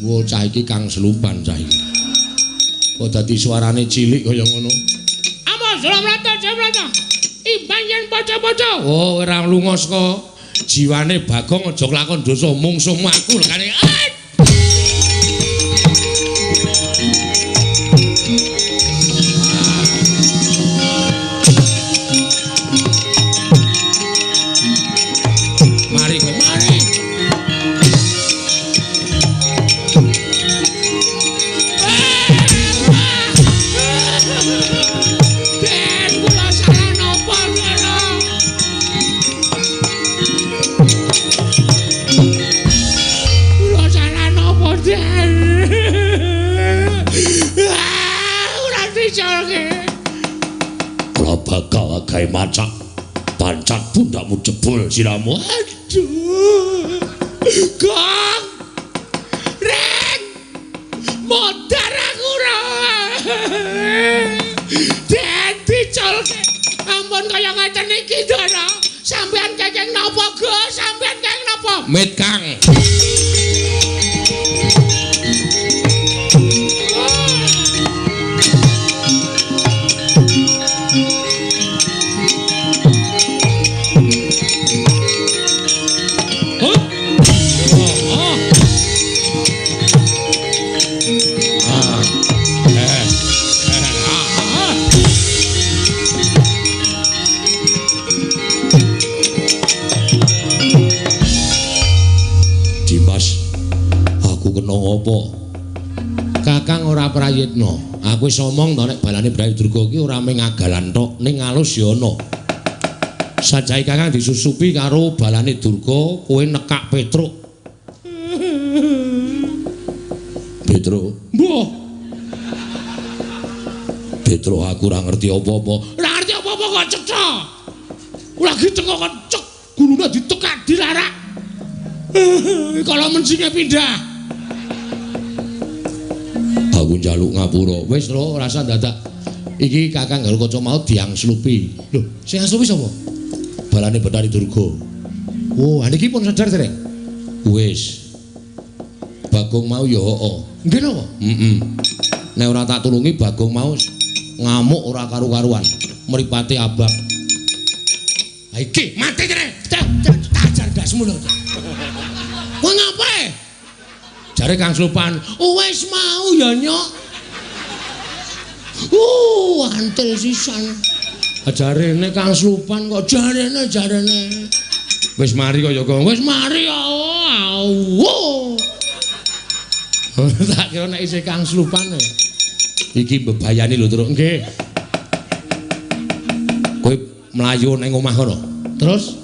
Wo cah iki Kang Slupan cah iki. Kok dadi suarane cilik kaya ngono. Apa Suramrata Jemrata? Imbang yen paca-paca. Oh, ora lunga saka jiwane Bagong aja kelakon dosa mungsuhmu aku lekane. Gawe macak pancat pundakmu jebol siramu. Aduh. Gong. Reng. Modar aku ora. Dadi colke. Ampun kaya ngeten iki, Ndara. Sampeyan kenging napa, Go? Sampeyan kenging napa? Mit, Kang. Apa? Kakang ora prayitna. Aku wis omong to nek balane Brayu Durga iki ora mung agalan tok, ning alus ya ana. Sajahe Kakang disusupi karo balane Durga, kowe nekak Petruk. Petruk. Mbah. Petruk aku ora ngerti apa-apa. Ora ngerti apa-apa kok cetha. Lagi tengok cek gulune ditekak dilarak. Kalau mencinge pindah. Aku njaluk ngapura. Wis lho, rasa dadak. Iki Kakang Garukaca mau diangslupi. Lho, sing angslupi sapa? Balane Betari Durga. Oh, niki pun sadar dereng. Wis. Bagong mau ya heeh. Nggih napa? Heeh. Nek ora tak tulungi Bagong mau ngamuk ora karu-karuan. Mripate abang. Ha iki mati dereng. Tajar dasmu lho. Wong ngapae? Jare Kang Slupan, wis mau ya nyok. Antel sisan. Jarene Kang Slupan kok jarene. Wis mari kok ya, Gong. Wis mari ya. Tak kira nek isih Kang Slupan. Iki bebayani lho, Truk. Nggih. Kowe mlayu ning omah kono. Terus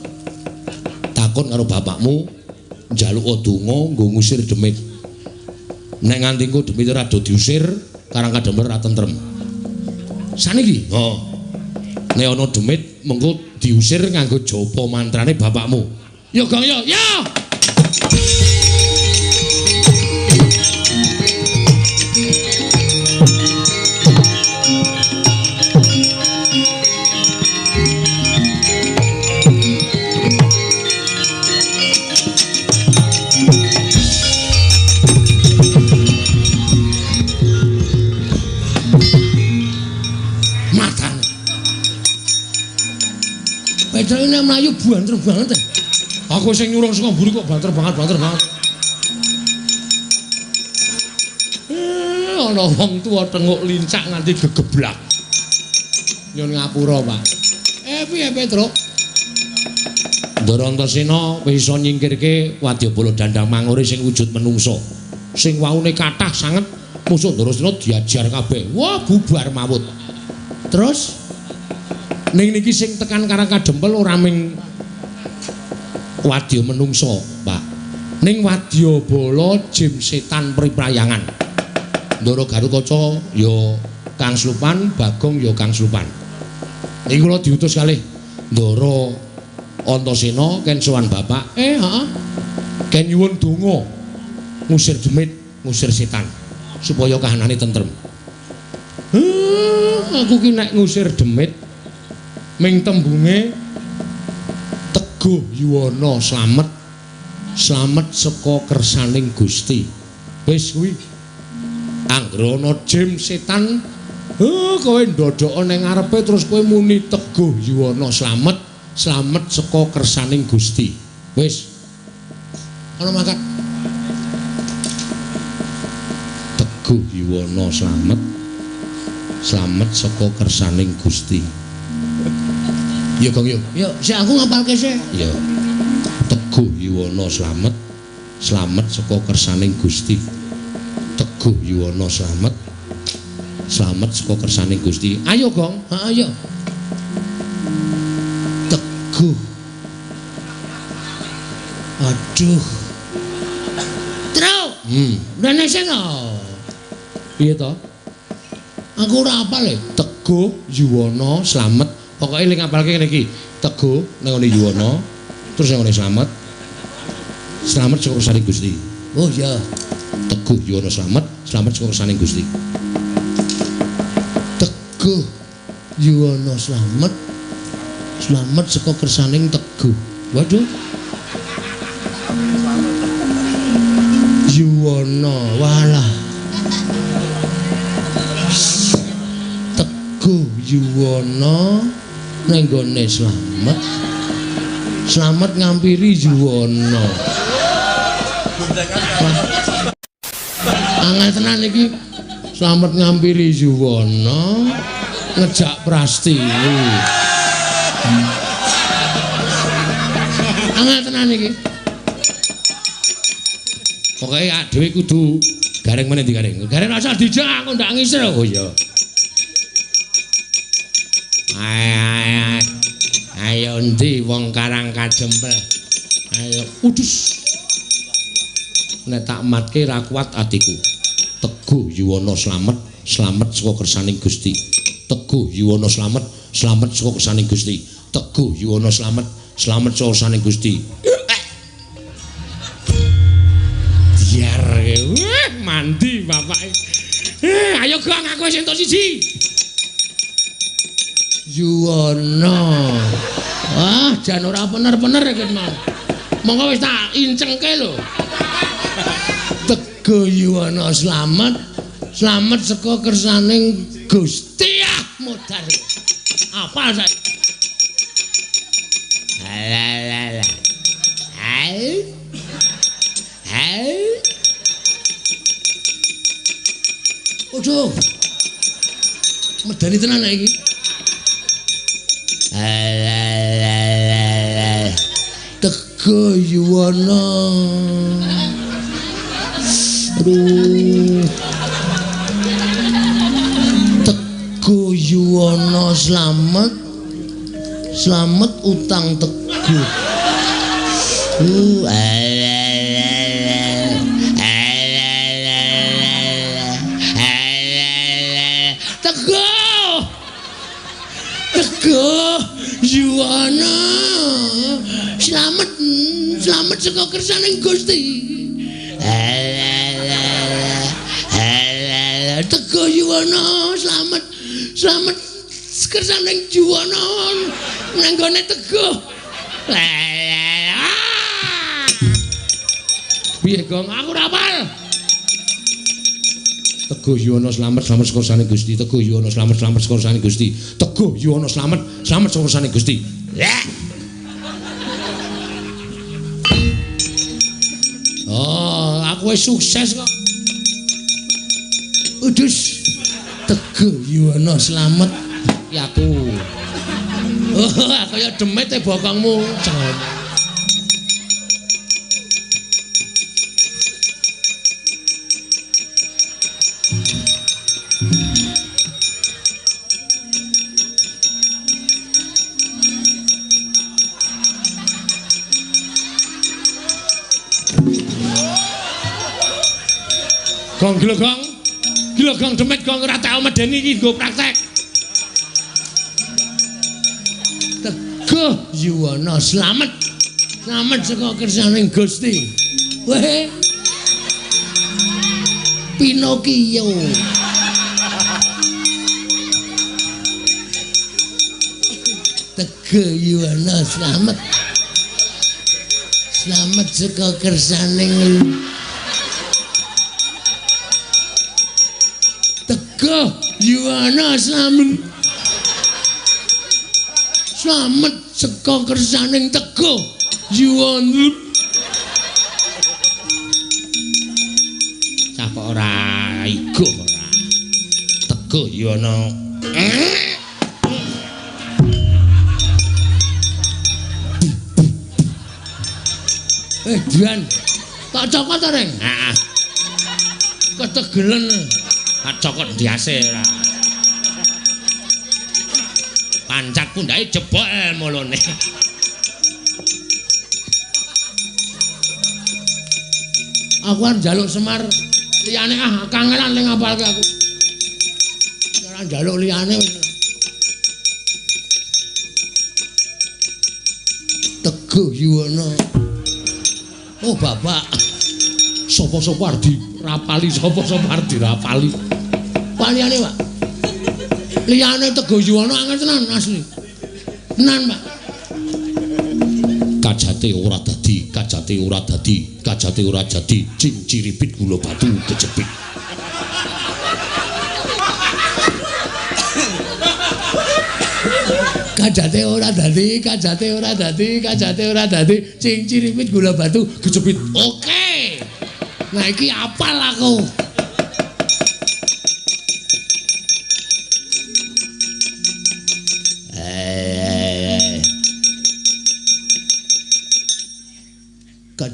takon karo bapakmu njaluk donga nggo ngusir demit. Nek nganti engko demit ora do diusir, Karang Kadempel ora tentrem. Saniki, heeh. Nek ana demit mengko diusir nganggo japa mantrane bapakmu. Ya, Gong, ya. Ya. Pedane mlayu banter banget. Aku sing nyurung saka mburi kok banter banget. Ana wong tuwa tenguk lincak nganti gegeblak. Nyun ngapura, Pak. Piye Petruk? Ndara Antasena bisa nyingkirke Wadyabala Dandang Mangure sing wujud menungso. Sing waune kathah sanget musuh Antasena diajar kabeh. Wah, bubar mawut. Terus ning niki sing tekan Karang Kadempel ora ming wadya menungso, Pak. Ning Wadyabala jim setan priprayangan. Ndara Garukaca ya Kang Slupan, Bagong ya Kang Slupan. Niki kula diutus kalih Ndara Antasena ken sowan Bapak. Heeh. Ken nyuwun donga ngusir demit, ngusir setan supaya kahanane tentrem. Aku ki nek ngusir demit ming tembunge Teguh Yuwana slamet saka kersaning Gusti. Wis kuwi. Anggere ana jim setan, kowe ndodhok ning ngarepe terus kowe muni Teguh Yuwana slamet saka kersaning Gusti. Wis. Ana mangkat. Teguh Yuwana slamet saka kersaning Gusti. Ya Gong yo. Ya, sik aku ngapalke sik. Ya. Teguh Yuwana slamet saka kersaning Gusti. Teguh Yuwana slamet saka kersaning Gusti. Ayo Gong, ayo. Teguh. Aduh. Truk. Rene sing piye to? Aku ora apal Teguh Yuwana slamet. Pokoke ling ngapalke ngene iki. Teguh nang ngene Yuwana, terus nang ngene slamet saka kersaning Gusti. Oh iya. Teguh Yuwana slamet saka kersaning Gusti. Teguh Yuwana slamet saka kersaning Teguh. Waduh. Yuwana, walah. Teguh Yuwana nang gone slamet ngampiri Yuwana. Angel tenan iki. Slamet ngampiri Yuwana ngejak Prastini. Angel tenan iki. Pokoke dhewe kudu gareng meneh digareng. Gareng asal dijak aku ndak ngisir. Oh iya. Ayo endi wong Karang Kadempel. Ayo udus. Nek tak matke ra kuat atiku. Teguh Yuwana slamet saka kersaning Gusti. Teguh Yuwana slamet saka kersaning Gusti. Teguh Yuwana slamet saka kersaning Gusti. Biar mandi bapake. Ayo Gong aku wis entuk siji. Yuwana. Wah, jan ora bener-bener iki mau. Monggo wis tak incengke lho. Teguh Yuwana slamet saka kersaning Gusti. Modar. Apa saiki? Alah. Hai. Ojo. Medani tenan iki. Teguh Yuwana. Aduh. Teguh Yuwana slamet utang Teguh. Yuwana selamat saka kersaning Gusti. Tega Yuwana selamat kersaning Yuwana nang gone Teguh. Piye Gong aku ora apal. Teguh Yuwana selamat saka kersaning Gusti. Teguh Yuwana selamat saka kersaning Gusti. Teguh Yuwana selamat saka kersaning Gusti. Oh, aku wis sukses kok. Udus. Teguh Yuwana selamat ya aku. Oh, kaya demit e bokongmu. Gong gilogong demit gong ora tau medeni iki nggo praktek. Teguh Yuwana selamat saka kersaning Gusti. Weh. Pinokio. Teguh Yuwana selamat saka kersaning Teguh Yuwana selamat saka kersaning Teguh Yuwana. Capa ora iku ora. Teguh Yuwana. Dian. Tak cokot ta, Reng? Heeh. Ketegelen. Cokot diase ora. Pancat pundake jebol mulune. Aku arep njaluk Semar liyane kangelan ning ngapalke aku. Ora njaluk liyane wis. Teguh Yuwana. Oh, Bapak. Sopo-sopo arep dirapali, sopo-sopo arep dirapali. Paliyane, Pak. Liyane Teguh Yuwana angel tenan asli. Tenan, Pak. Kajate ora dadi, cinciripit gula batu kejepit. Kajate ora dadi, cinciripit gula batu kejepit. Oke. Nah iki apal aku.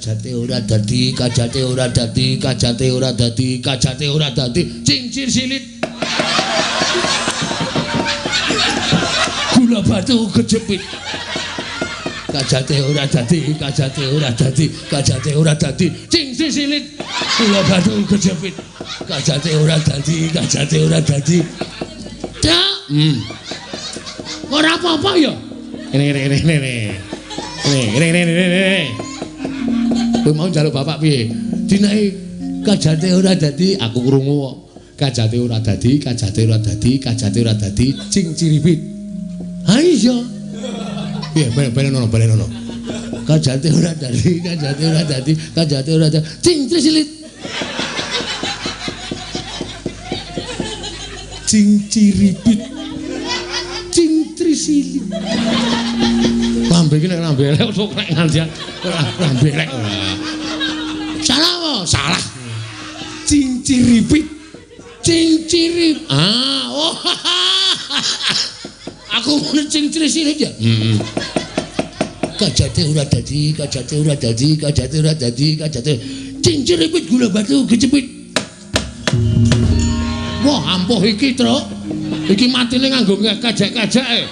Kajate ora dadi, cincir silit. Gula batu kejepit. Kajate ora dadi, cincir silit. Gula batu kejepit. Kajate ora dadi. Dak. Ora apa-apa ya. Ini. Kowe mau njaluk bapak piye? Dinake kajate ora dadi, aku krungu kok. Kajate ora dadi, cinciripit. Ha iya. Piye balenono. Kajate ora dadi, cincir silit. Cinciripit. Cincir silit. Lambe iki nek lambe elek kok nek ngandian lambe elek. Salah. Cinciripit. Oh. Aku muni cincir silit ya. Kajate ora dadi. Cinciripit gula batu kejepit. Wah, ampuh iki, Truk. Iki matine nganggo kajak-kajake.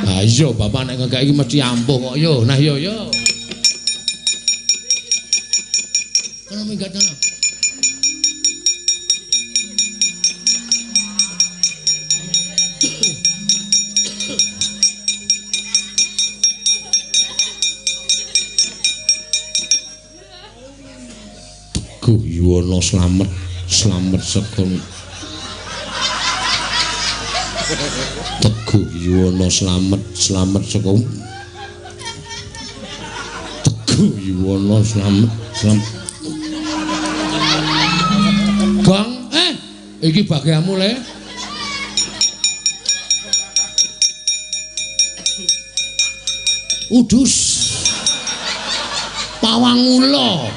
Ha iya, bapak nek ngekek iki mesti ampuh kok yo. Nah yo. Kono minggat ana. Yuwana slamet sekon Teguh Yuwana slamet sekon Teguh Yuwana slamet Gong iki bagianmu le Udus Pawangula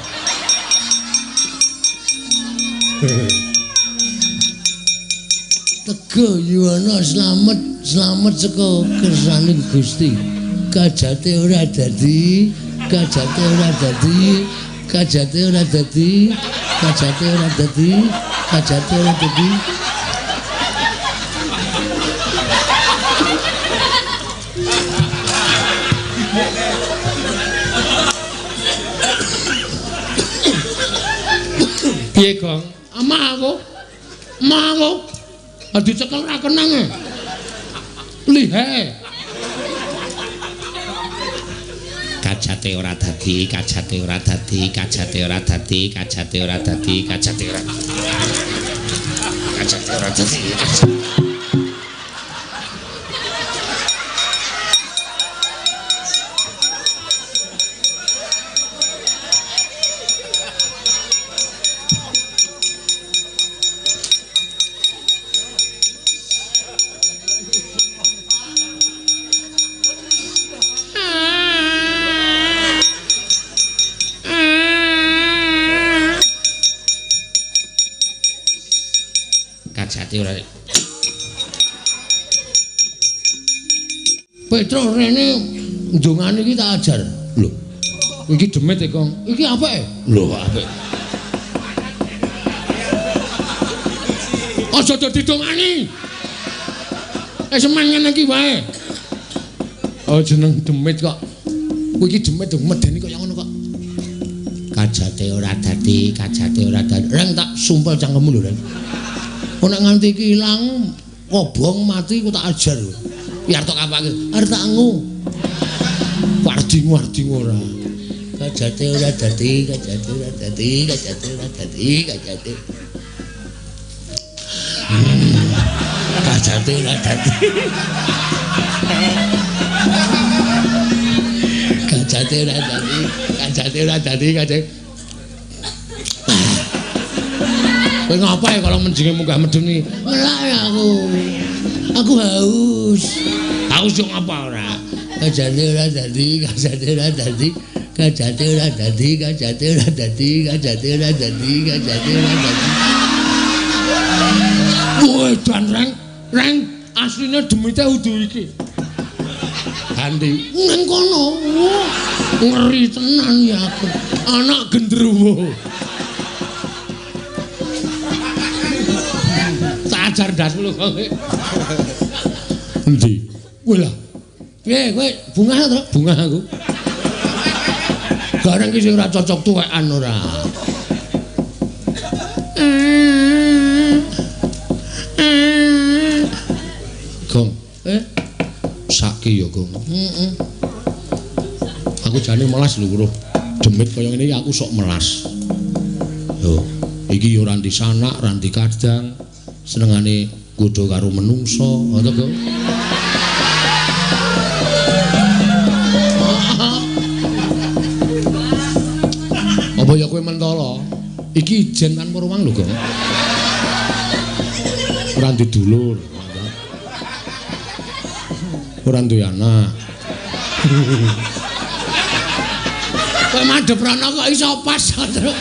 Teguh Yuwana slamet saka kersaning Gusti kajate ora dadi piye Gong? Ama aku. Dicekel ra kenang. Lihe. Kajate ora dadi. Petro rene ndongane iki tak ajar. Lho. Iki demit e, Kong. Iki apike? Lho, apik. Aja dadi dongani. Semen ngene iki wae. Oh jeneng demit kok. Kuwi iki demit medeni kok yang ngono kok. Kajate ora dadi. Reng tak sumpel cangkemmu lho, Ren. Nek nganti iki ilang, kobong mati ku tak ajar. Biar tok apake? Arep tak ngu. Warding ora. Kajate ora dadi. Kajate ora dadi. Kowe ngapae kalau menjinge munggah medeni? Ngelak aku haus. Haus yo ngapa ora? Kajate ora dadi. Woi dan reng asline demite udu iki. Andi nang kono. Ngeri tenan ya aku. Anak gendruwo. Ajar dasmu kowe. Endi? Kowe lah. Piye kowe bungah to? Bungah aku. Gareng iki sing ora cocok tuwekan ora. Gong. Saki ya, Gong. Aku jane melas lho, Bro. Demit kaya ngene iki aku sok melas. Yo, iki yo ora ndi sanak, ora ndi kadang. Senengane godho karo menungso, ngono kok. Apa ya kowe mentolo? Iki ijen tanpa ruang lho, Gong. Ora duwe dulur. Ora duwe anak. Kowe madhep rono kok iso pas, Tru.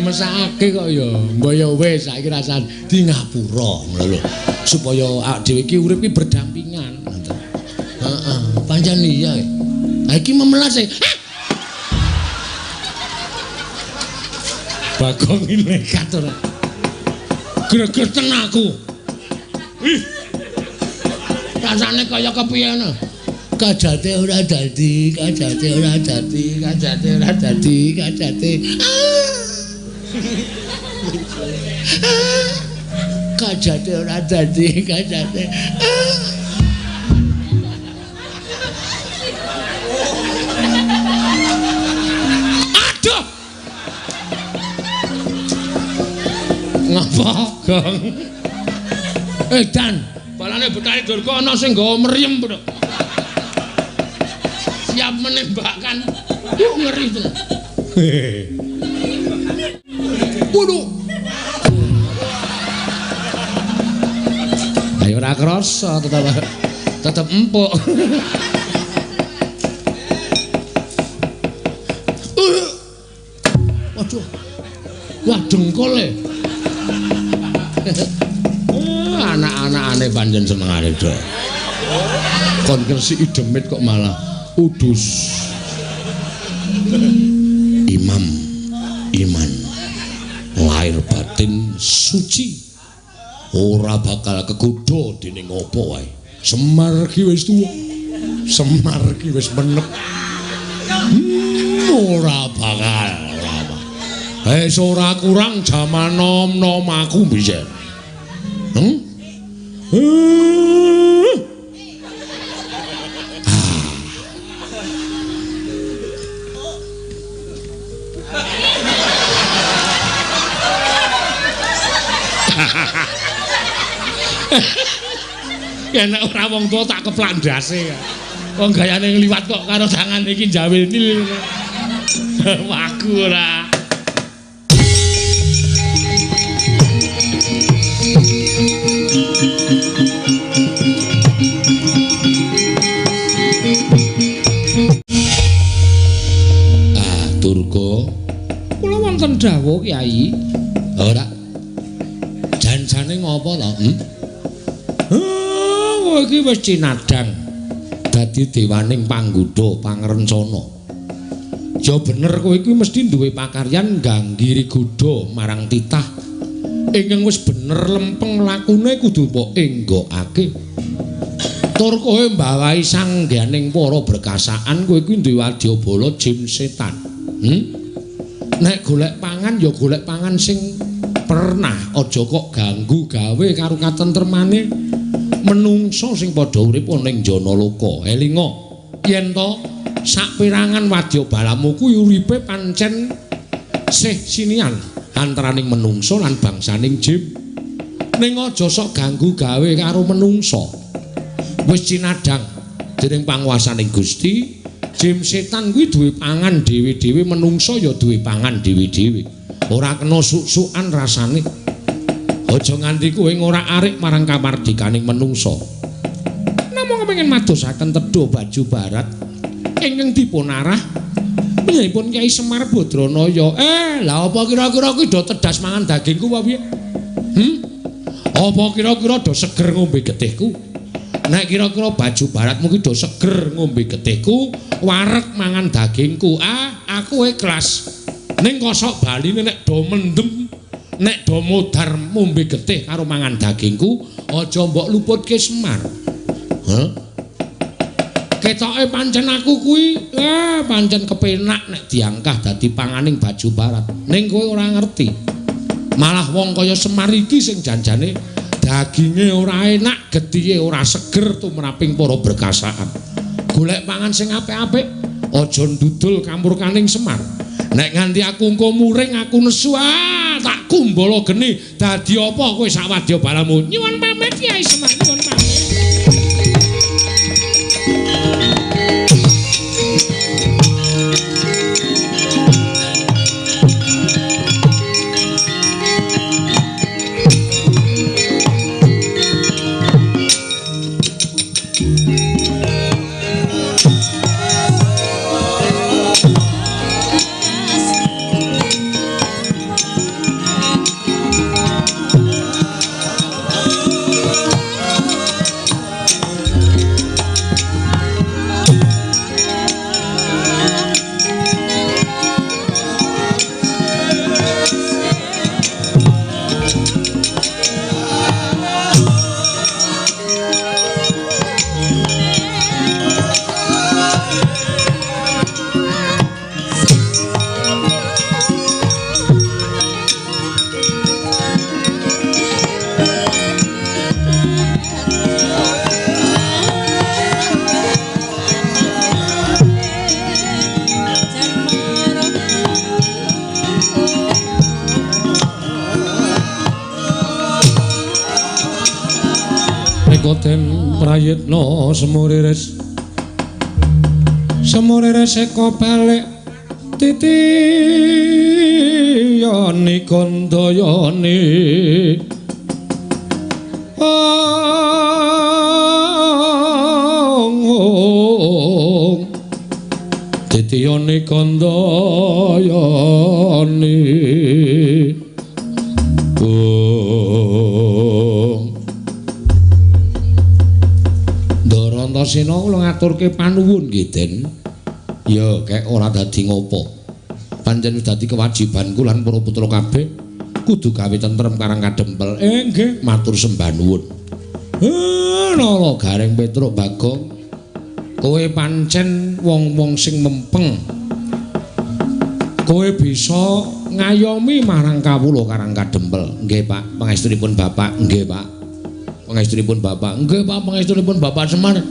Mesake kok ya. Mbok ya wis saiki rasane di ngapura ngono lho. Supaya awake dhewe iki urip iki berdampingan. Heeh, pancen iya. Ha iki memelas e. Bagong iki nekat ora. Gregeten aku. Rasane kaya kepiye ngono. Kajate ora dadi. Kajate. Kajate ora dadi. Aduh. Ngapa, Gong? Dan balane Betari Durga ana sing nggawa mriyem, Bro. Siap menembakkan. Ngeri tenan. Waduh. Ayo ora krasa tetep empuk. Waduh. Wah dengkole. Anak-anakane pancen senengane do. Kon kresiki demit kok malah udus. Iman lahir batin suci ora bakal kegodha dening apa wae. Semar ki wis tuwa, Semar ki wis menep. Ora bakal ora kurang jaman nom-nom aku biyen. Nek ora wong tuwa tak keplak ndase. Wong gayane ngliwat kok karo tangan iki njawil nil. Waku ora. Durga, kula wonten dawuh Kyai. Ora. Jansane ngopo to? Kowe iki wis cinadang dadi dewaning panggodha pangrencana. Ya bener kowe iki mesti duwe pakaryan ngganggi godha marang titah. Ingkang wis bener lempeng lakune kudu mbok enggokake. Tur kowe mbawahi sangganing para berkasaan kowe iki duwe wadyabala jin setan. Nek golek pangan ya golek pangan sing pernah, aja kok ganggu gawe karo katentremane menungso sing padha urip ning Janaloka. Elinga yen to saperangan wadyabalamu kuwi uripe pancen sih sinian antaraning menungso lan bangsaning jin. Ning aja sok ganggu gawe karo menungso. Wis cinadang dening panguwasaning Gusti, jin setan kuwi duwe pangan dhewe-dhewe, menungso ya duwe pangan dhewe-dhewe. Ora kena suk-sukan rasane. Aja nganti kowe ora arik marang kamardikaning menungso. Namung kepengin madosaken tedha baju barat ingkang dipun arah menyangipun Kyai Semar Badranaya. Lah apa kira-kira kuwi do tedas mangan dagingku apa piye? Apa kira-kira do seger ngombe getihku? Nek kira-kira baju baratmu ki do seger ngombe getihku, wareg mangan dagingku. Aku ikhlas. Ning kosok baline nek do mendem, nek do modar ngombe getih karo mangan dagingku, aja mbok luputke Semar. Ketoke pancen aku kuwi pancen kepenak nek diangkah dadi panganing baju barat. Ning kowe ora ngerti. Malah wong kaya Semar iki sing janjane daginge ora enak, getihe ora seger tumraping para berkasaan. Golek pangan sing apik-apik, aja ndudul kamurkaning Semar. Nek nganti aku engko muring aku nesu tak kumbala geni dadi apa kowe sak wadyabalamu. Nyuwun pamit Kyai Semar, nyuwun pamit. Raden Prayitna semuriris eka balik titiyani kandayane titiyani kandayane Antasena kula ngaturke panuwun nggih Den. Ya kek ora dadi ngopo. Pancen wis dadi kewajibanku lan para putra kabeh kudu gawe tentrem karang kadempel. Nggih, matur sembah nuwun. Nala Gareng Petruk Bagong. Kowe pancen wong-wong sing mempeng. Kowe bisa ngayomi marang kawula karang kadempel. Nggih, Pak. Pangestunipun Bapak. Nggih, Pak. Pangestunipun Bapak. Nggih, Pak. Pangestunipun Bapak Semar.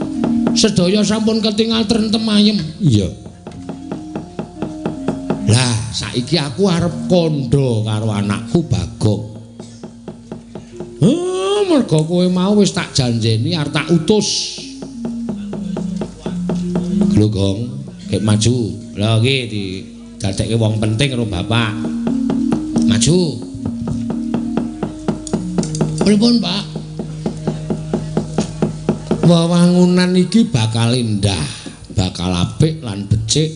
Sedaya sampun ketingal trentem ayem. Iya. Lah, saiki aku arep kandha karo anakku Bagong. Mergo kowe mau wis tak janjeni arep tak utus. Glogong, kek maju. Lah iki didadekke wong penting karo Bapak. Maju. Pripun, Pak? Wewangunan iki bakal indah, bakal apik lan becik.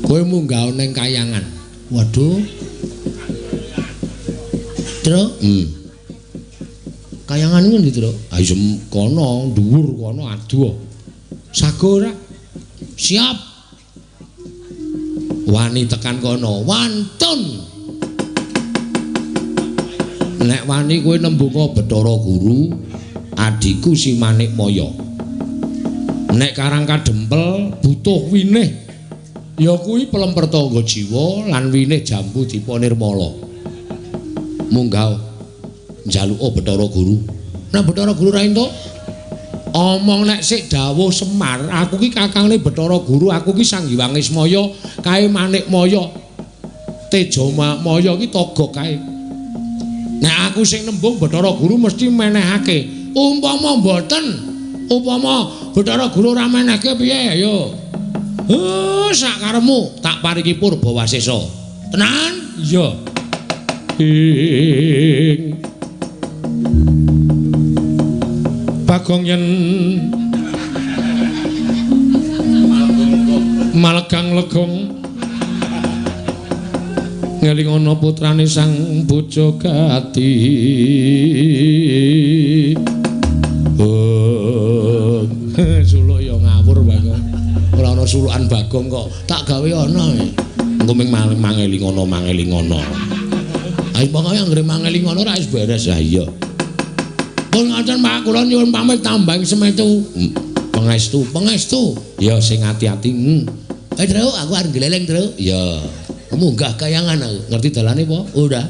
Kowe munggah ning kayangan. Waduh. Truk? Kayangan ngendi, Truk? Ayo kono, dhuwur kono aduh. Sago ora? Siap. Wani tekan kono, wantun. Nek wani kowe nembunga Bathara Guru, adikku si Manik Maya. Nek karang kadempel butuh winih, ya kuwi pelem pertangga jiwa lan winih Jambu Dipa Nirmala. Munggah njaluka Bathara Guru. Nek Bathara Guru ra entuk, omong nek sik dawuh Semar, aku ki kakangne Bathara Guru, aku ki Sanghyang Ismaya, kae Manik Maya. Teja Maya ki togok kae. Nek aku sing nembung Bathara Guru mesti menehake. Umpama mboten, umpama Bathara Guru ora menehke piye ya? Sak karepmu tak paringi Purbawasesa. Tenan? Iya. Bagong yen Malgang Legong ngelingono putrane sang Bojogati. Suluk ya ngawur Bagong. Ora ana sulukan Bagong kok tak gawe ana. Engko ming mangelingono. Ayo pokoke anggere mangelingono ra wis beres ya iya. Pun ngoten Pak, kula nyuwun pamit tambang semetu. Pangestu. Ya sing ati-ati. Truk, aku arep gleleng, Truk. Ya. Munggah kayangan aku. Ngerti dalane apa? Udah.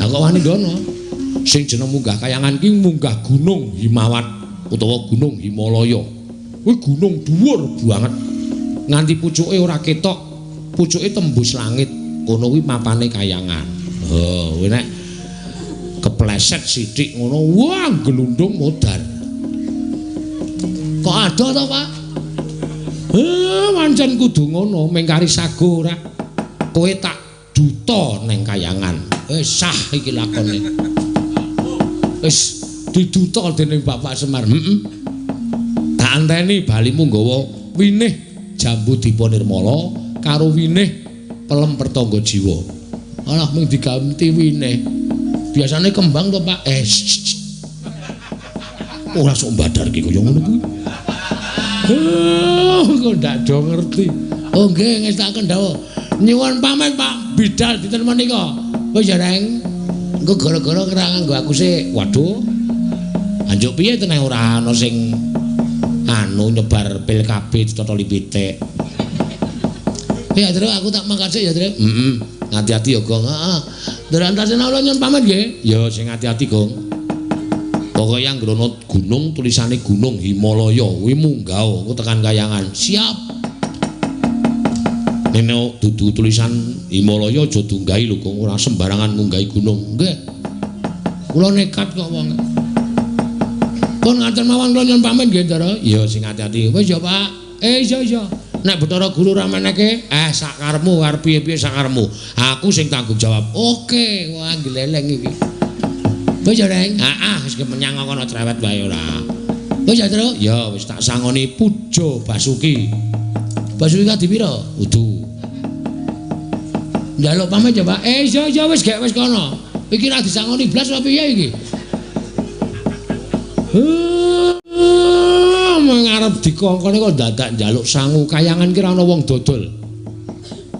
Aku wani dono. Sing jeneng munggah kayangan ki munggah Gunung Himawat utawa Gunung Himalaya. Kuwi gunung dhuwur banget. Nganti pucuke ora ketok, pucuke tembus langit. Kono kuwi mapane kayangan. Kuwi nek kepleset sithik ngono, wah glundung modar. Kok ada to, Pak? Pancen kudu ngono, mengkari sago ora. Kowe tak duta neng kayangan. Sah iki lakone. Wis diduta dening Bapak Semar. Tak anteni balimu nggawa winih Jambu Dipa Nirmala karo winih Pelem Pertangga Jiwa. Alah mung diganti winih. Biasane kembang to, Pak. Ora sok badar iki kaya ngono kuwi. Kok ndak do ngerti. Oh nggih ngestaken dawuh. Nyuwun pamit Pak Bidal dinten menika. Wis ya Reng. Engko gara-gara ora nganggo aku sik. Waduh. Anjuk piye tenan ora ana sing nyebar pil KB ditata lipitik. Ya Truk aku tak mangkat sik ya Truk. Hati-hati ya Gong. Heeh. Ndara Antasena kula nyuwun pamit nggih. Ya sing hati-hati Gong. Pokoke anggrono gunung tulisane Gunung Himalaya kuwi munggah aku tekan kayangan. Siap. Nene dudu tulisan Himalaya aja dunggahi lho Gong, ora sembarangan ngunggahi gunung. Nggih. Kula nekat kok wong. Pun ngaten mawon kula nyuwun pamit nggih, Ndara. Iya sing ati-ati. Wis ya, Pak. Iya. Nek Bathara Guru ra meneke, sakarepmu arep piye-piye sakarepmu. Aku sing tanggung jawab. Oke, wah gleleng iki. Wis ya, Reng. Wis menyang kono cerewet wae ora. Wis ya, Tru. Ya wis tak sangoni Pujo Basuki. Basuki kadi pira? Udu. Njaluk pamit ya, Pak. Iya wis gek wis kono. Iki ra disangoni blas apa piye iki? Mengarep dikongkone kok dadak njaluk sangu kayangan ki ra ana wong dodol.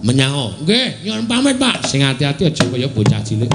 Menyang. Nggih, nyuwun pamit, Pak. Sing ati-ati aja kaya bocah cilik.